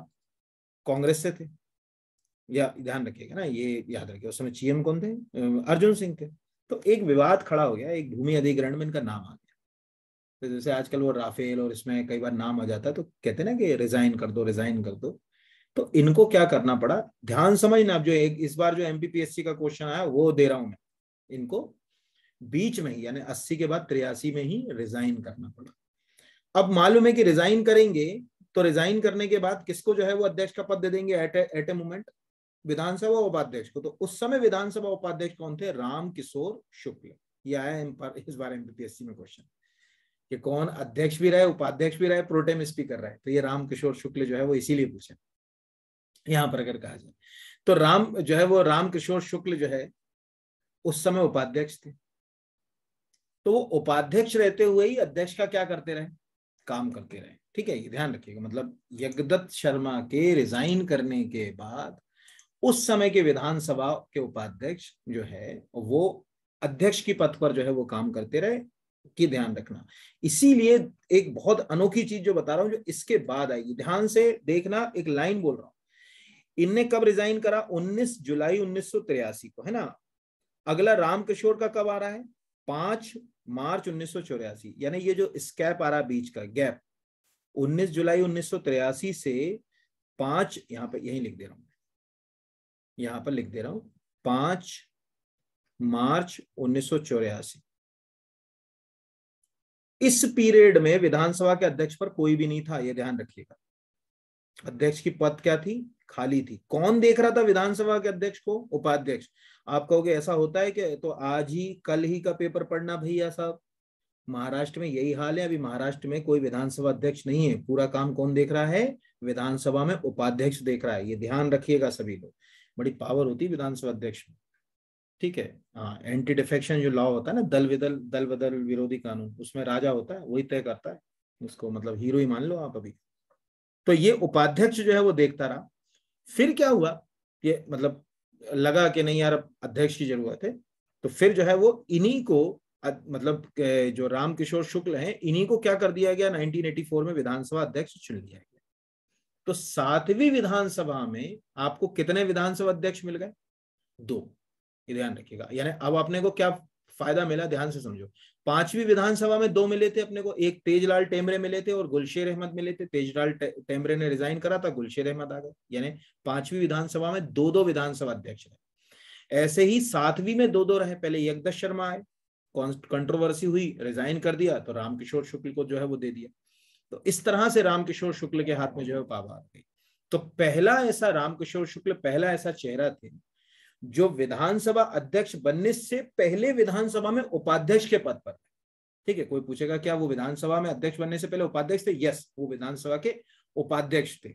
कांग्रेस से थे, या ध्यान रखिएगा ना, ये याद रखिए, उस समय सीएम कौन थे? अर्जुन सिंह थे। तो एक विवाद खड़ा हो गया, एक भूमि अधिग्रहण में इनका नाम आ गया। तो जैसे आजकल वो राफेल और इसमें कई बार नाम आ जाता है, तो कहते हैं ना कि रिजाइन कर दो, रिजाइन कर दो। तो इनको क्या करना पड़ा, ध्यान समझना, आप जो एक इस बार जो एमपीपीएससी का क्वेश्चन आया वो दे रहा हूं मैं, इनको बीच में ही, यानी 80 के बाद 83 में ही रिजाइन करना पड़ा। अब मालूम है कि रिजाइन करेंगे, तो रिजाइन करने के बाद किसको जो है वो अध्यक्ष का पद दे देंगे एट ए मोमेंट? विधानसभा उपाध्यक्ष को। तो उस समय विधानसभा उपाध्यक्ष कौन थे? राम किशोर शुक्ल। ये आया इस बार एमपीपीएससी में क्वेश्चन, कि कौन अध्यक्ष भी रहे, उपाध्यक्ष भी रहे, प्रोटेम स्पीकर रहे। तो ये राम किशोर शुक्ल जो है वो इसीलिए पूछे यहां पर अगर कहा जाए। तो राम जो है वो, राम किशोर शुक्ल जो है उस समय उपाध्यक्ष थे। तो वो उपाध्यक्ष रहते हुए ही अध्यक्ष का क्या करते रहे? काम करते रहे, ठीक है। ये ध्यान रखिएगा, मतलब यज्ञदत्त शर्मा के रिजाइन करने के बाद उस समय के विधानसभा के उपाध्यक्ष जो है वो अध्यक्ष की पद पर जो है वो काम करते रहे, कि ध्यान रखना। इसीलिए एक बहुत अनोखी चीज जो बता रहा हूं, जो इसके बाद आएगी, ध्यान से देखना, एक लाइन बोल रहा हूं। इनने कब रिजाइन करा? 19 जुलाई 1983 को, है ना। अगला रामकिशोर का कब आ रहा है? 5 मार्च 1984। यानी ये जो स्कैप आ रहा है, बीच का गैप, 19 जुलाई 1983 से 5, यहां पर यही लिख दे रहा हूं, यहां पर लिख दे रहा हूं, 5 मार्च 1984। इस पीरियड में विधानसभा के अध्यक्ष पर कोई भी नहीं था, यह ध्यान रखिएगा। अध्यक्ष की पद क्या थी? खाली थी। कौन देख रहा था विधानसभा के अध्यक्ष को? उपाध्यक्ष। आप कहोगे ऐसा होता है कि, तो आज ही कल ही का पेपर पढ़ना भैया साहब। महाराष्ट्र में यही हाल है। अभी महाराष्ट्र में कोई विधानसभा अध्यक्ष नहीं है, पूरा काम कौन देख रहा है? विधानसभा में उपाध्यक्ष देख रहा है। ये ध्यान रखिएगा सभी लोग, बड़ी पावर होती है विधानसभा अध्यक्ष में, ठीक है। हाँ, एंटी डिफेक्शन जो लॉ होता है ना, दल बदल विरोधी कानून, उसमें राजा होता है, वही तय करता है उसको, मतलब हीरो ही मान लो आप अभी। तो ये उपाध्यक्ष जो है वो देखता रहा। फिर क्या हुआ, ये मतलब लगा कि नहीं यार, अब अध्यक्ष की जरूरत है। तो फिर जो है वो इन्हीं को, मतलब जो राम किशोर शुक्ल हैं, इन्हीं को क्या कर दिया गया, 1984 में विधानसभा अध्यक्ष चुन लिया गया। तो 7वीं विधानसभा में आपको कितने विधानसभा अध्यक्ष मिल गए? 2। ये ध्यान रखिएगा। यानी अब अपने को क्या फायदा मिला, ध्यान से समझो। 5वीं विधानसभा में 2 मिले थे अपने को, एक तेजलाल टेमरे मिले थे और गुलशेर अहमद मिले थे। तेजलाल टेमरे ने रिजाइन करा था, गुलशेर अहमद आ गए। यानी 5वीं विधानसभा में 2-2 विधानसभा अध्यक्ष रहे। ऐसे ही 7वीं में 2-2 रहे। पहले यज्ञदत्त शर्मा आए, कंट्रोवर्सी हुई, रिजाइन कर दिया, तो रामकिशोर शुक्ल को जो है वो दे दिया। तो इस तरह से रामकिशोर शुक्ल के हाथ में जो है पावर आ गई। तो पहला ऐसा, रामकिशोर शुक्ल पहला ऐसा चेहरा थे जो विधानसभा अध्यक्ष बनने से पहले विधानसभा में उपाध्यक्ष के पद पर, ठीक है। कोई पूछेगा क्या वो विधानसभा में अध्यक्ष बनने से पहले उपाध्यक्ष थे? यस, वो विधानसभा के उपाध्यक्ष थे।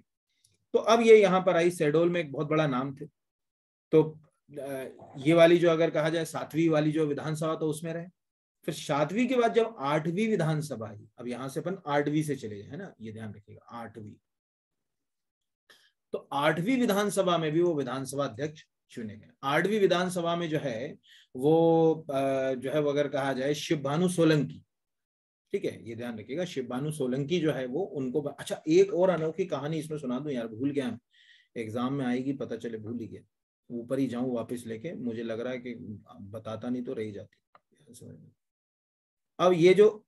तो अब ये यहां पर आई, शहडोल में एक बहुत बड़ा नाम थे। तो ये वाली जो अगर कहा जाए 7वीं वाली जो विधानसभा, तो उसमें रहे। फिर 7वीं के बाद जब 8वीं विधानसभा आई, अब यहां से अपन 8वीं से चले जाए, है ना, ये ध्यान रखिएगा, 8वीं। तो 8वीं विधानसभा में भी वो विधानसभा अध्यक्ष चुने गए। 8वीं विधानसभा में जो है वो जो है वो अगर कहा जाए शिवभानु सोलंकी, ठीक है, ये ध्यान रखिएगा, शिवभानु सोलंकी जो है वो उनको। अच्छा, एक और अनोखी कहानी इसमें सुना दूं यार, भूल गया, एग्जाम में आएगी, पता चले भूल ही गया, ऊपर ही जाऊं वापस लेके, मुझे लग रहा है कि बताता नहीं तो रही जाती। अब ये जो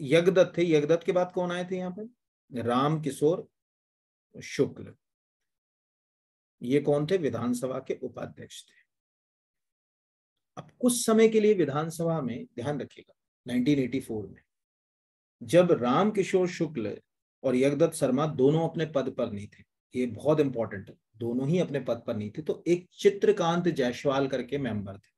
यज्ञदत्त थे, यज्ञदत्त के बाद कौन आए थे यहाँ पे? राम किशोर शुक्ल। ये कौन थे? विधानसभा के उपाध्यक्ष थे। अब कुछ समय के लिए विधानसभा में, ध्यान रखिएगा, 1984 में, जब रामकिशोर शुक्ल और यज्ञदत्त शर्मा दोनों अपने पद पर नहीं थे, ये बहुत इंपॉर्टेंट है, दोनों ही अपने पद पर नहीं थे, तो एक चित्रकांत जायसवाल करके मेंबर थे,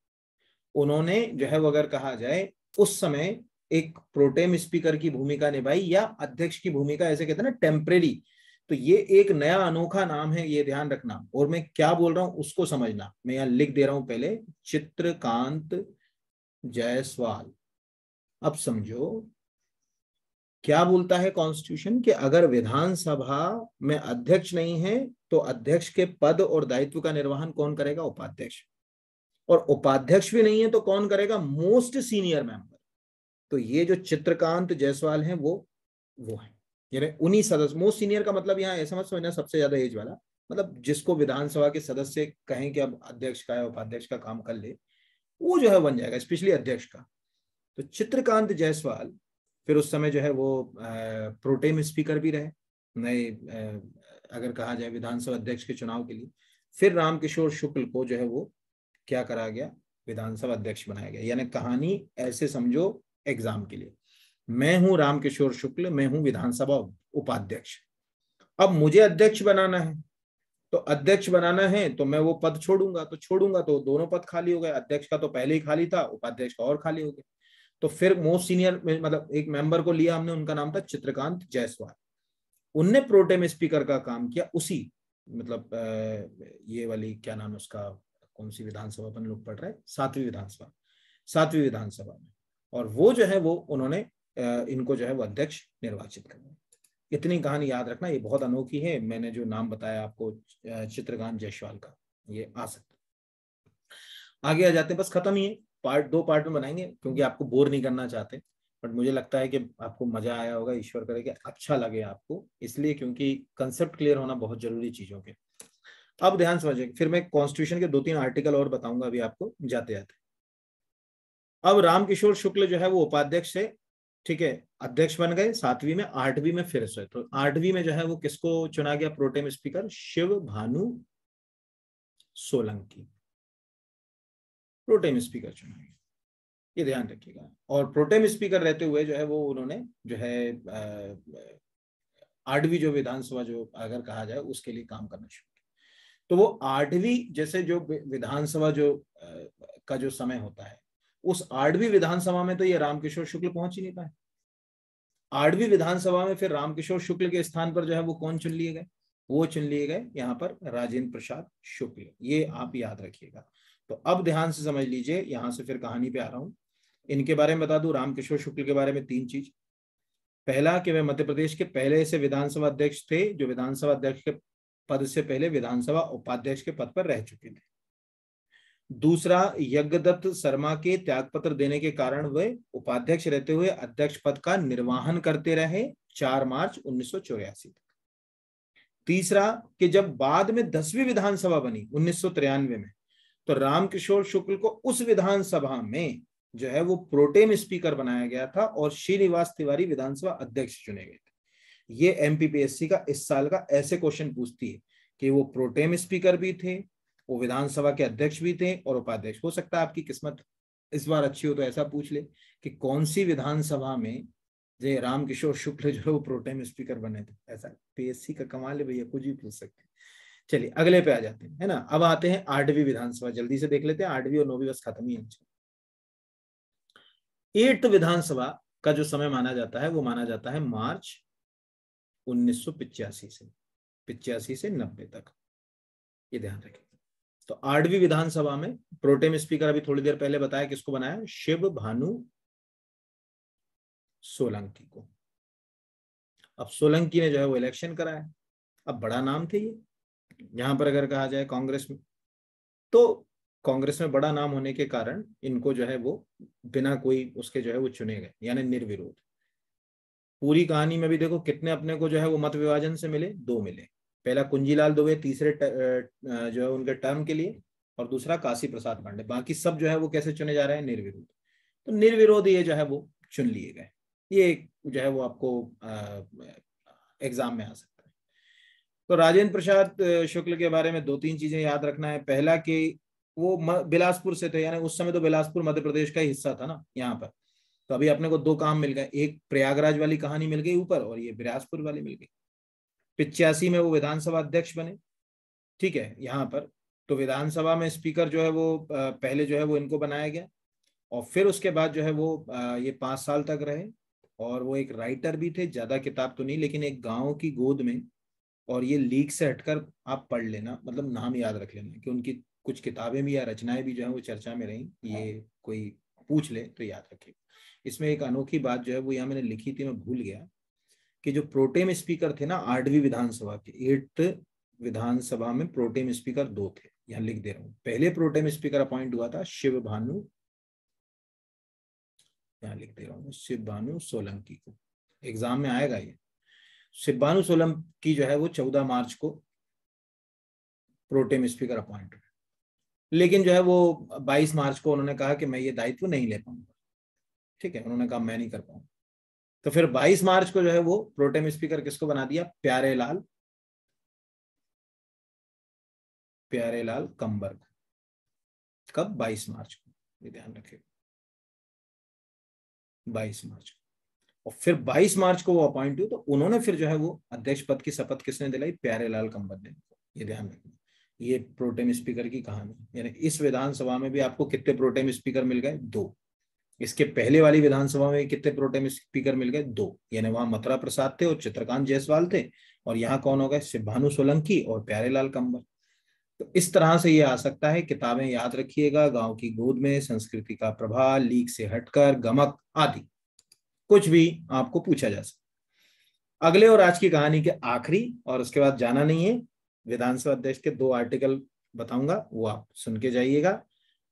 उन्होंने जो है वो अगर कहा जाए उस समय एक प्रोटेम स्पीकर की भूमिका निभाई या अध्यक्ष की भूमिका, ऐसे कहते हैं ना टेम्परेरी। तो ये एक नया अनोखा नाम है, ये ध्यान रखना, और मैं क्या बोल रहा हूं उसको समझना। मैं यहां लिख दे रहा हूं पहले, चित्रकांत जायसवाल। अब समझो क्या बोलता है कॉन्स्टिट्यूशन, कि अगर विधानसभा में अध्यक्ष नहीं है तो अध्यक्ष के पद और दायित्व का निर्वहन कौन करेगा? उपाध्यक्ष। और उपाध्यक्ष भी नहीं है तो कौन करेगा? Most senior member. तो ये जो चित्रकांत जायसवाल हैं वो है, यानी उन्हीं सदस्य। मोस्ट सीनियर का मतलब यहाँ ऐसा मत समझना सबसे ज्यादा एज वाला, मतलब जिसको विधानसभा के सदस्य कहें कि अब अध्यक्ष का या उपाध्यक्ष का काम कर ले, वो जो है बन जाएगा, स्पेशली अध्यक्ष का। तो चित्रकांत जायसवाल फिर उस समय जो है वो प्रोटेम स्पीकर भी रहे नए, अगर कहा जाए विधानसभा अध्यक्ष के चुनाव के लिए। फिर रामकिशोर शुक्ल को जो है वो क्या करा गया? विधानसभा अध्यक्ष बनाया गया। यानी कहानी ऐसे समझो एग्जाम के लिए, मैं हूं रामकिशोर शुक्ल, मैं हूं विधानसभा उपाध्यक्ष, अब मुझे अध्यक्ष बनाना है, तो अध्यक्ष बनाना है तो मैं वो पद छोड़ूंगा, तो दोनों पद खाली हो गए, अध्यक्ष का तो पहले ही खाली था, उपाध्यक्ष का और खाली हो गया। तो फिर मोस्ट सीनियर मतलब एक मेंबर को लिया हमने, उनका नाम था चित्रकांत जायसवाल। उनने प्रोटेम स्पीकर का काम किया उसी मतलब ये वाली क्या नाम है उसका, कौन सी विधानसभा अपन लोग पढ़ रहे हैं? सातवीं विधानसभा में। और वो जो है वो उन्होंने इनको जो है वो अध्यक्ष निर्वाचित करना। इतनी कहानी याद रखना, ये बहुत अनोखी है। मैंने जो नाम बताया आपको चित्रकांत जायसवाल का, ये आ सकता है। आगे आ जाते हैं, बस खत्म ही है, दो पार्ट में बनाएंगे क्योंकि आपको बोर नहीं करना चाहते, बट मुझे लगता है कि आपको मजा आया होगा, ईश्वर करे कि अच्छा लगे आपको, इसलिए क्योंकि कंसेप्ट क्लियर होना बहुत जरूरी चीजों के। अब ध्यान समझिए, फिर मैं कॉन्स्टिट्यूशन के 2-3 आर्टिकल और बताऊंगा अभी आपको जाते जाते। अब रामकिशोर शुक्ल जो है वो उपाध्यक्ष से, ठीक है, अध्यक्ष बन गए 7वीं में। 8वीं में फिर से, तो 8वीं में जो है वो किसको चुना गया pro tem speaker? Shiv Bhanu Solanki pro tem speaker चुना गया, ये ध्यान रखिएगा। और प्रोटेम स्पीकर रहते हुए जो है वो उन्होंने जो है 8वीं जो विधानसभा जो अगर कहा जाए उसके लिए काम करना शुरू किया। तो वो 8वीं जैसे जो विधानसभा जो का जो समय होता है, उस 8वीं विधानसभा में तो ये रामकिशोर शुक्ल पहुंच ही नहीं पाए। 8वीं विधानसभा में फिर रामकिशोर शुक्ल के स्थान पर जो है वो कौन चुन लिए गए? वो चुन लिए गए यहाँ पर राजेंद्र प्रसाद शुक्ल, ये आप याद रखिएगा। तो अब ध्यान से समझ लीजिए, यहां से फिर कहानी पे आ रहा हूं। इनके बारे में बता दूं, रामकिशोर शुक्ल के बारे में 3 चीज। पहला कि वे मध्य प्रदेश के पहले ऐसे विधानसभा अध्यक्ष थे जो विधानसभा अध्यक्ष के पद से पहले विधानसभा उपाध्यक्ष के पद पर रह चुके थे। दूसरा, यज्ञदत्त शर्मा के त्यागपत्र देने के कारण वे उपाध्यक्ष रहते हुए अध्यक्ष पद का निर्वहन करते रहे 4 मार्च 1984 तक। तीसरा, कि जब बाद में 10वीं विधानसभा बनी 1993 में, तो रामकिशोर शुक्ल को उस विधानसभा में जो है वो प्रोटेम स्पीकर बनाया गया था और श्रीनिवास तिवारी विधानसभा अध्यक्ष चुने गए थे। ये एमपीपीएससी का इस साल का ऐसे क्वेश्चन पूछती है कि वो प्रोटेम स्पीकर भी थे, वो विधानसभा के अध्यक्ष भी थे और उपाध्यक्ष। हो सकता है आपकी किस्मत इस बार अच्छी हो तो ऐसा पूछ ले कि कौन सी विधानसभा में जय रामकिशोर शुक्ल जो है वो प्रोटेम स्पीकर बने थे। ऐसा पीएससी का कमाल है भैया, कुछ भी पूछ सकते हैं। चलिए अगले पे आ जाते हैं, है ना। अब आते हैं 8वीं विधानसभा, जल्दी से देख लेते हैं, 8वीं और 9वीं बस खत्म ही है। 8th विधानसभा का जो समय माना जाता है वो माना जाता है मार्च 1985 से 90 तक, ये ध्यान रखें। तो 8वीं विधानसभा में प्रोटेम स्पीकर अभी थोड़ी देर पहले बताया किसको बनाया? शिव भानु सोलंकी को। अब सोलंकी ने जो है वो इलेक्शन कराया। अब बड़ा नाम थे ये, यहां पर अगर कहा जाए कांग्रेस में, तो कांग्रेस में बड़ा नाम होने के कारण इनको जो है वो बिना कोई उसके जो है वो चुने गए, यानी निर्विरोध। पूरी कहानी में भी देखो कितने अपने को जो है वो मत विभाजन से मिले, 2 मिले। पहला कुंजीलाल दुबे तीसरे जो है उनके टर्म के लिए, और दूसरा काशी प्रसाद पांडे। बाकी सब जो है वो कैसे चुने जा रहे हैं? निर्विरोध। तो निर्विरोध ये जो है वो चुन लिए गए। ये जो है वो आपको एग्जाम में आ सकता है। तो राजेंद्र प्रसाद शुक्ल के बारे में 2-3 चीजें याद रखना है। पहला कि वो बिलासपुर से थे, यानी उस समय तो बिलासपुर मध्य प्रदेश का ही हिस्सा था ना यहाँ पर। तो अभी अपने को दो काम मिल गए, एक प्रयागराज वाली कहानी मिल गई ऊपर और ये बिलासपुर वाली मिल गई। 85 में वो विधानसभा अध्यक्ष बने, ठीक है यहाँ पर। तो विधानसभा में स्पीकर जो है वो पहले जो है वो इनको बनाया गया, और फिर उसके बाद जो है वो ये 5 साल तक रहे। और वो एक राइटर भी थे, ज्यादा किताब तो नहीं, लेकिन एक गांव की गोद में, और ये लीग से हटकर आप पढ़ लेना, मतलब नाम याद रख लेना कि उनकी कुछ किताबें भी या रचनाएं भी जो है वो चर्चा में रही, ये कोई पूछ ले तो याद रखे। इसमें एक अनोखी बात जो है वो यहाँ मैंने लिखी थी, मैं भूल गया, कि जो प्रोटेम स्पीकर थे ना 8वीं विधानसभा के, 8th विधानसभा में प्रोटेम स्पीकर 2 थे। यहाँ लिख दे रहा हूँ, पहले प्रोटेम स्पीकर अपॉइंट हुआ था शिव भानु, यहाँ लिख दे रहा हूँ, शिव भानु सोलंकी को। एग्जाम में आएगा ये। शिव भानु सोलंकी जो है वो 14 मार्च को प्रोटेम स्पीकर अपॉइंट हुए, लेकिन जो है वो 22 मार्च को उन्होंने कहा कि मैं ये दायित्व नहीं ले पाऊंगा, ठीक है, उन्होंने कहा मैं नहीं कर पाऊंगा। तो फिर 22 मार्च को जो है वो प्रोटेम स्पीकर किसको बना दिया, प्यारेलाल कंबर को। कब, 22 मार्च को, ये ध्यान रखिएगा, 22 मार्च को। और फिर 22 मार्च को वो अपॉइंट हुए, तो उन्होंने फिर जो है वो अध्यक्ष पद की शपथ किसने दिलाई, प्यारेलाल कंबर ने। ये ध्यान रखना, ये प्रोटेम स्पीकर की कहानी। यानी इस विधानसभा में भी आपको कितने प्रोटेम स्पीकर मिल गए, 2। इसके पहले वाली विधानसभा में कितने प्रोटेम स्पीकर मिल गए, 2। यानी वहां मथुरा प्रसाद थे और चित्रकांत जायसवाल थे, और यहाँ कौन हो गए, शिवभानु सोलंकी और प्यारेलाल कंबर। तो इस तरह से ये आ सकता है। किताबें याद रखिएगा, गांव की गोद में, संस्कृति का प्रभाव, लीक से हटकर, गमक आदि, कुछ भी आपको पूछा जा सकता। अगले और आज की कहानी के आखिरी, और उसके बाद जाना नहीं है, विधानसभा अध्यक्ष के 2 आर्टिकल बताऊंगा, वो आप सुन के जाइएगा,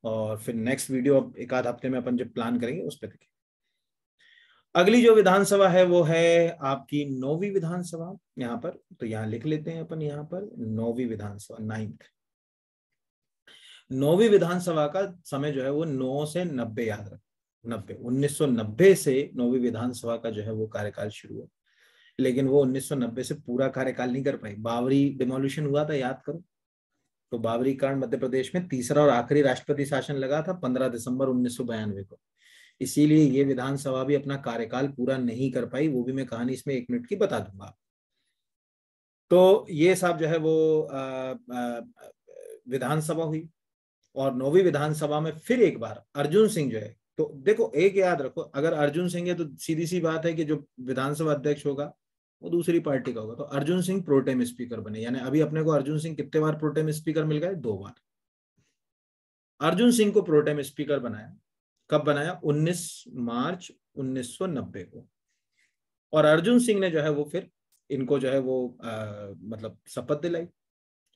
और फिर नेक्स्ट वीडियो अब एक आध हफ्ते में अपन जब प्लान करेंगे उस पर देखेंगे। अगली जो विधानसभा है वो है आपकी 9वीं विधानसभा। यहाँ पर तो यहाँ लिख लेते हैं अपन, यहाँ पर 9वीं विधानसभा, 9th। 9वीं विधानसभा का समय जो है वो 9 से 90 याद रखें, 1990 से 9वीं विधानसभा का जो है वो कार्यकाल शुरू हुआ। लेकिन वो 1990 से पूरा कार्यकाल नहीं कर पाई, बाबरी डिमोलिशन हुआ था, याद करो। तो बाबरी कांड मध्य प्रदेश में तीसरा और आखिरी राष्ट्रपति शासन लगा था 15 दिसंबर 1992 को। इसीलिए ये विधानसभा भी अपना कार्यकाल पूरा नहीं कर पाई, वो भी मैं कहानी इसमें 1 मिनट की बता दूंगा। तो ये सब जो है वो विधानसभा हुई, और 9वीं विधानसभा में फिर एक बार अर्जुन सिंह जो है, तो देखो एक याद रखो, अगर अर्जुन सिंह है तो सीधी सी बात है कि जो विधानसभा अध्यक्ष होगा वो दूसरी पार्टी का होगा। तो अर्जुन सिंह प्रोटेम स्पीकर बने, यानी अभी अपने को अर्जुन सिंह कितने बार प्रोटेम स्पीकर मिल गए, 2 बार। अर्जुन सिंह को प्रोटेम स्पीकर बनाया, कब बनाया, 19 मार्च 1990 को। और अर्जुन सिंह ने जो है वो फिर इनको जो है वो मतलब शपथ दिलाई।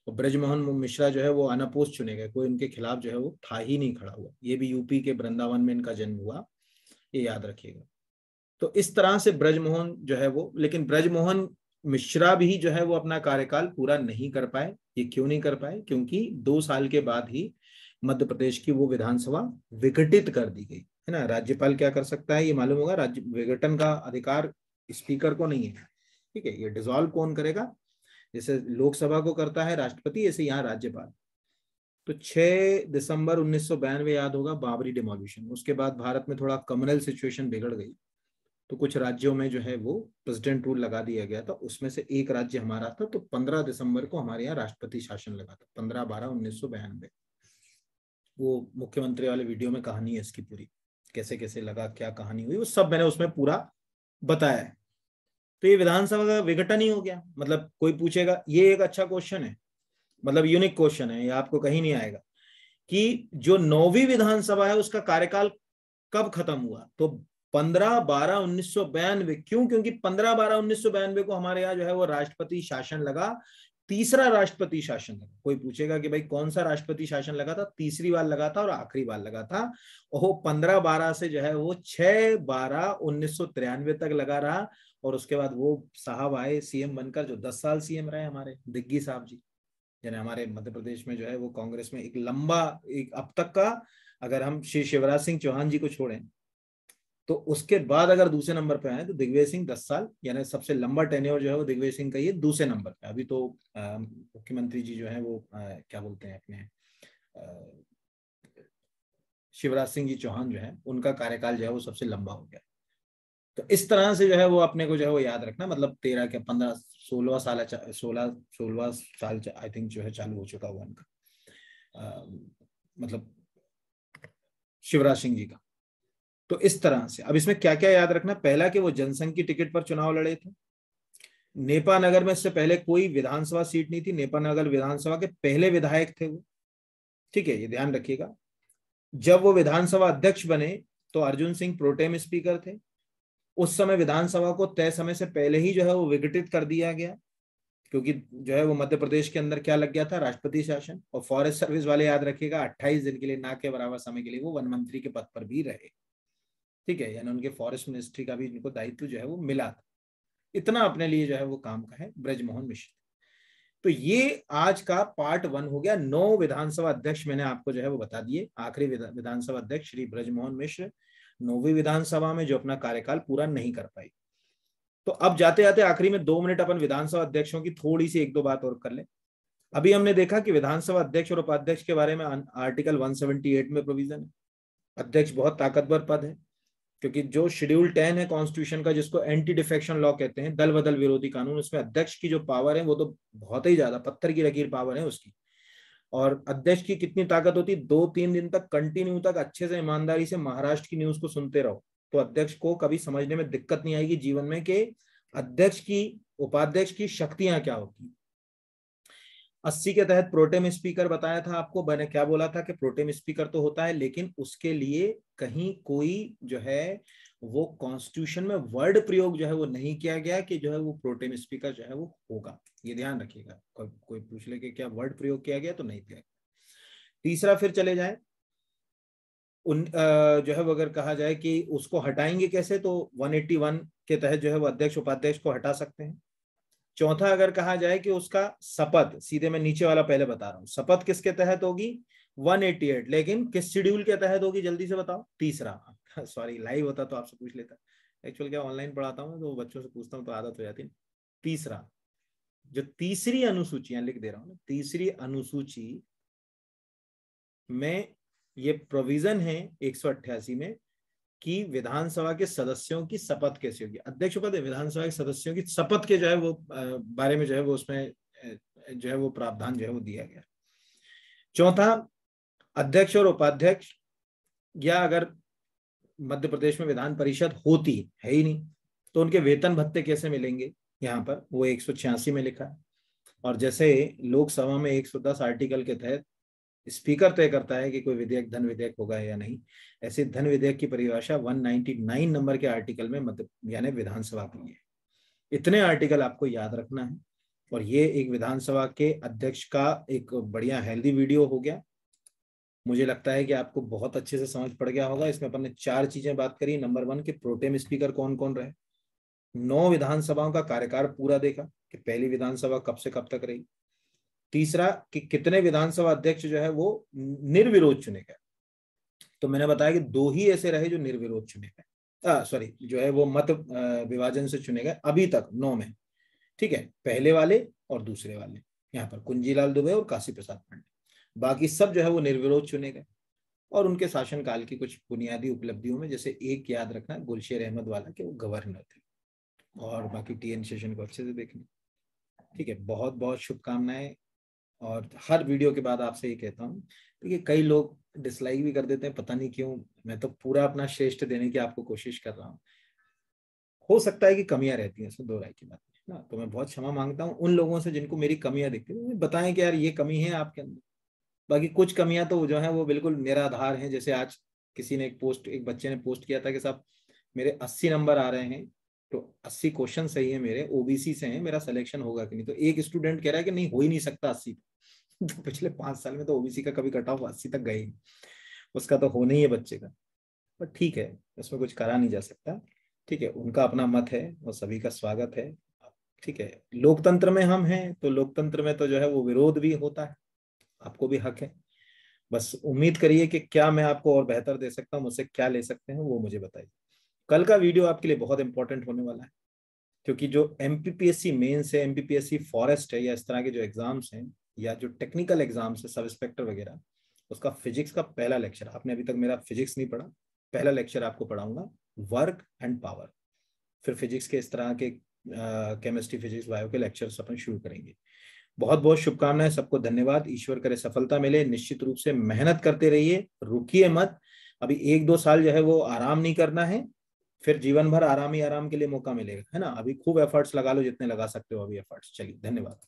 और ब्रजमोहन मिश्रा जो है वो अनअपोज चुने गए, कोई उनके खिलाफ जो है वो था ही नहीं खड़ा हुआ। ये भी यूपी के वृंदावन में इनका जन्म हुआ, ये याद रखिएगा। तो इस तरह से ब्रजमोहन जो है वो, लेकिन ब्रजमोहन मिश्रा भी जो है वो अपना कार्यकाल पूरा नहीं कर पाए। ये क्यों नहीं कर पाए, क्योंकि 2 साल के बाद ही मध्य प्रदेश की वो विधानसभा विघटित कर दी गई है ना। राज्यपाल क्या कर सकता है ये मालूम होगा, राज्य विघटन का अधिकार स्पीकर को नहीं है, ठीक है। ये डिसॉल्व कौन करेगा, जैसे लोकसभा को करता है राष्ट्रपति, ऐसे यहाँ राज्यपाल। तो 6 दिसंबर 1992 याद होगा, बाबरी डिमोलिशन। उसके बाद भारत में थोड़ा कम्युनल सिचुएशन बिगड़ गई, तो कुछ राज्यों में जो है वो प्रेसिडेंट रूल लगा दिया गया था। उसमें से एक राज्य हमारा था, तो 15 दिसंबर को हमारे यहाँ राष्ट्रपति शासन लगा था, 15/12/1992। वो मुख्यमंत्री वाले वीडियो में कहानी है इसकी पूरी, कैसे कैसे लगा, क्या कहानी हुई, वो सब मैंने उसमें पूरा बताया है। तो ये विधानसभा का विघटन ही हो गया। मतलब कोई पूछेगा, ये एक अच्छा क्वेश्चन है, मतलब यूनिक क्वेश्चन है, ये आपको कहीं नहीं आएगा, कि जो 9वीं विधानसभा है उसका कार्यकाल कब खत्म हुआ, तो 15/12/1992। क्यों, क्योंकि 15/12/1992 को हमारे यहाँ जो है वो राष्ट्रपति शासन लगा, तीसरा राष्ट्रपति शासन लगा। कोई पूछेगा कि भाई कौन सा राष्ट्रपति शासन लगा था, तीसरी बार लगा था और आखिरी बार लगा था। और वो 15/12 से जो है वो 6/12/1993 तक लगा रहा। और उसके बाद वो साहब आए सीएम बनकर, जो 10 साल सीएम रहे हमारे दिग्गी साहब जी। यानी हमारे मध्य प्रदेश में जो है वो कांग्रेस में एक लंबा, एक अब तक का, अगर हम श्री शिवराज सिंह चौहान जी को छोड़ें, तो उसके बाद अगर दूसरे नंबर पे आए तो दिग्विजय सिंह 10 साल, यानी सबसे लंबा टेन्योर जो है वो दिग्विजय सिंह का, ये दूसरे नंबर पे। अभी तो मुख्यमंत्री जी जो है वो क्या बोलते हैं अपने शिवराज सिंह जी चौहान जो है उनका कार्यकाल जो है वो सबसे लंबा हो गया। तो इस तरह से जो है वो अपने को जो है वो याद रखना, मतलब 13 के 15 16 साल 16 साल आई थिंक जो है चालू हो चुका हुआ उनका, मतलब शिवराज सिंह जी का। तो इस तरह से अब इसमें क्या क्या याद रखना, पहला कि वो जनसंघ की टिकट पर चुनाव लड़े थे। नेपा नगर में इससे पहले कोई विधानसभा सीट नहीं थी, नेपा नगर विधानसभा के पहले विधायक थे वो, ठीक है, ये ध्यान रखिएगा। जब वो विधानसभा अध्यक्ष बने तो अर्जुन सिंह प्रोटेम स्पीकर थे। उस समय विधानसभा को तय समय से पहले ही जो है वो विघटित कर दिया गया, क्योंकि जो है वो मध्य प्रदेश के अंदर क्या लग गया था, राष्ट्रपति शासन। और फॉरेस्ट सर्विस वाले याद रखिएगा 28 दिन के लिए, ना के बराबर समय के लिए वो वन मंत्री के पद पर भी रहे, ठीक है, यानी उनके फॉरेस्ट मिनिस्ट्री का भी उनको दायित्व जो है वो मिला था। इतना अपने लिए जो है वो काम का है ब्रजमोहन मिश्र। तो ये आज का पार्ट 1 हो गया। 9 विधानसभा अध्यक्ष मैंने आपको जो है वो बता दिए। आखिरी विधानसभा अध्यक्ष श्री ब्रजमोहन मिश्र 9वीं विधानसभा में जो अपना कार्यकाल पूरा नहीं कर पाई। तो अब जाते जाते आखिरी में 2 मिनट अपन विधानसभा अध्यक्षों की थोड़ी सी 1-2 बात और कर ले। अभी हमने देखा कि विधानसभा अध्यक्ष और उपाध्यक्ष के बारे में आर्टिकल 178 में प्रोविजन है। अध्यक्ष बहुत ताकतवर पद है, क्योंकि जो शेड्यूल 10 है कॉन्स्टिट्यूशन का, जिसको एंटी डिफेक्शन लॉ कहते हैं, दल बदल विरोधी कानून, उसमें अध्यक्ष की जो पावर है वो तो बहुत ही ज्यादा पत्थर की लकीर पावर है उसकी। और अध्यक्ष की कितनी ताकत होती, 2-3 दिन तक कंटिन्यू तक अच्छे से ईमानदारी से महाराष्ट्र की न्यूज को सुनते रहो, तो अध्यक्ष को कभी समझने में दिक्कत नहीं आएगी जीवन में कि अध्यक्ष की उपाध्यक्ष की शक्तियां क्या होती। 80 के तहत प्रोटेम स्पीकर बताया था आपको, मैंने क्या बोला था कि प्रोटेम स्पीकर तो होता है, लेकिन उसके लिए कहीं कोई जो है वो कॉन्स्टिट्यूशन में वर्ड प्रयोग जो है वो नहीं किया गया कि जो है वो प्रोटेम स्पीकर जो है वो होगा। ये ध्यान रखिएगा, कोई पूछ ले कि क्या वर्ड प्रयोग किया गया, तो नहीं किया गया। तीसरा फिर चले जाए जो है वो अगर कहा जाए कि उसको हटाएंगे कैसे, तो 181 के तहत जो है वो अध्यक्ष उपाध्यक्ष को हटा सकते हैं। चौथा अगर कहा जाए कि उसका शपथ, सीधे मैं नीचे वाला पहले बता रहा हूं, शपथ किसके तहत होगी, 188, लेकिन किस शेड्यूल के तहत होगी, जल्दी से बताओ, तीसरा। सॉरी, लाइव होता तो आपसे पूछ लेता, एक्चुअल क्या ऑनलाइन पढ़ाता हूँ तो बच्चों से पूछता हूँ तो आदत हो जाती है। तीसरा, जो तीसरी अनुसूचियां लिख दे रहा हूं, तीसरी अनुसूची में ये प्रोविजन है 188 में कि विधानसभा के सदस्यों की शपथ कैसे होगी। अध्यक्ष उपाध्यक्ष विधानसभा के सदस्यों की शपथ के जो है वो बारे में जो है वो उसमें जो है वो प्रावधान जो है वो दिया गया। चौथा, अध्यक्ष और उपाध्यक्ष, या अगर मध्य प्रदेश में विधान परिषद होती है ही नहीं तो उनके वेतन भत्ते कैसे मिलेंगे, यहाँ पर वो 186 में लिखा है। और जैसे लोकसभा में 110 आर्टिकल के तहत स्पीकर तय करता है कि कोई विधेयक धन विधेयक होगा या नहीं, ऐसे धन विधेयक की परिभाषा 199 नंबर के आर्टिकल में यानी विधानसभा की है। इतने आर्टिकल आपको याद रखना है। और ये एक विधानसभा के अध्यक्ष का एक बढ़िया हेल्दी वीडियो हो गया। मुझे लगता है कि आपको बहुत अच्छे से समझ पड़ गया होगा। इसमें अपन ने 4 चीजें बात करी। नंबर 1 कि प्रोटेम स्पीकर कौन कौन रहे, 9 विधानसभाओं का कार्यकाल पूरा देखा कि पहली विधानसभा कब से कब तक रही। तीसरा कि कितने विधानसभा अध्यक्ष जो है वो निर्विरोध चुने गए, तो मैंने बताया कि 2 ही ऐसे रहे जो निर्विरोध चुने गए, सॉरी जो है वो मत विभाजन से चुने गए अभी तक 9 में, ठीक है, पहले वाले और दूसरे वाले, यहाँ पर कुंजीलाल दुबे और काशी प्रसाद पांडे, बाकी सब जो है वो निर्विरोध चुने गए। और उनके शासनकाल की कुछ बुनियादी उपलब्धियों में जैसे एक याद रखना, गुलशेर अहमद वाला कि वो गवर्नर थे, और बाकी TN सेशन को अच्छे से देखना, ठीक है। बहुत बहुत शुभकामनाएं। और हर वीडियो के बाद आपसे ये कहता हूँ, देखिए कई लोग डिसलाइक भी कर देते हैं, पता नहीं क्यों। मैं तो पूरा अपना श्रेष्ठ देने की आपको कोशिश कर रहा हूँ। हो सकता है कि कमियां रहती हैं, इसमें 2 राय की बात नहीं ना, तो मैं बहुत क्षमा मांगता हूँ उन लोगों से जिनको मेरी कमियां दिखती हैं, बताएं कि यार ये कमी है आपके अंदर। बाकी कुछ कमियां तो जो है वो बिल्कुल निराधार हैं। जैसे आज किसी ने एक बच्चे ने पोस्ट किया था कि साहब मेरे 80 नंबर आ रहे हैं, तो 80 क्वेश्चन सही है मेरे, OBC से हैं, मेरा सिलेक्शन होगा कि नहीं। तो एक स्टूडेंट कह रहा है कि नहीं हो ही नहीं सकता 80। तो पिछले 5 साल में तो OBC का कभी कट ऑफ 80 तक गई, उसका तो होना ही है बच्चे का। पर ठीक है, इसमें कुछ करा नहीं जा सकता, ठीक है, उनका अपना मत है और सभी का स्वागत है, ठीक है। लोकतंत्र में हम हैं तो लोकतंत्र में तो जो है वो विरोध भी होता है, आपको भी हक है। बस उम्मीद करिए कि क्या मैं आपको और बेहतर दे सकता हूँ, मुझसे क्या ले सकते हैं वो मुझे बताइए। कल का वीडियो आपके लिए बहुत इंपॉर्टेंट होने वाला है, क्योंकि जो MPPSC मेंस है, MPPSC फॉरेस्ट है, या इस तरह के जो एग्जाम्स हैं या जो टेक्निकल एग्जाम्स है सब इंस्पेक्टर वगैरह, उसका फिजिक्स का पहला लेक्चर, आपने अभी तक मेरा फिजिक्स नहीं पढ़ा, पहला लेक्चर आपको पढ़ाऊंगा वर्क एंड पावर। फिर फिजिक्स के इस तरह के केमिस्ट्री, फिजिक्स, बायो के लेक्चर्स अपन शुरू करेंगे। बहुत बहुत शुभकामनाएं, सबको धन्यवाद, ईश्वर करे सफलता मिले। निश्चित रूप से मेहनत करते रहिए, रुकिए मत। अभी 1-2 साल जो है वो आराम नहीं करना है, फिर जीवन भर आराम ही आराम के लिए मौका मिलेगा, है ना। अभी खूब एफर्ट्स लगा लो, जितने लगा सकते हो अभी एफर्ट्स। चलिए, धन्यवाद।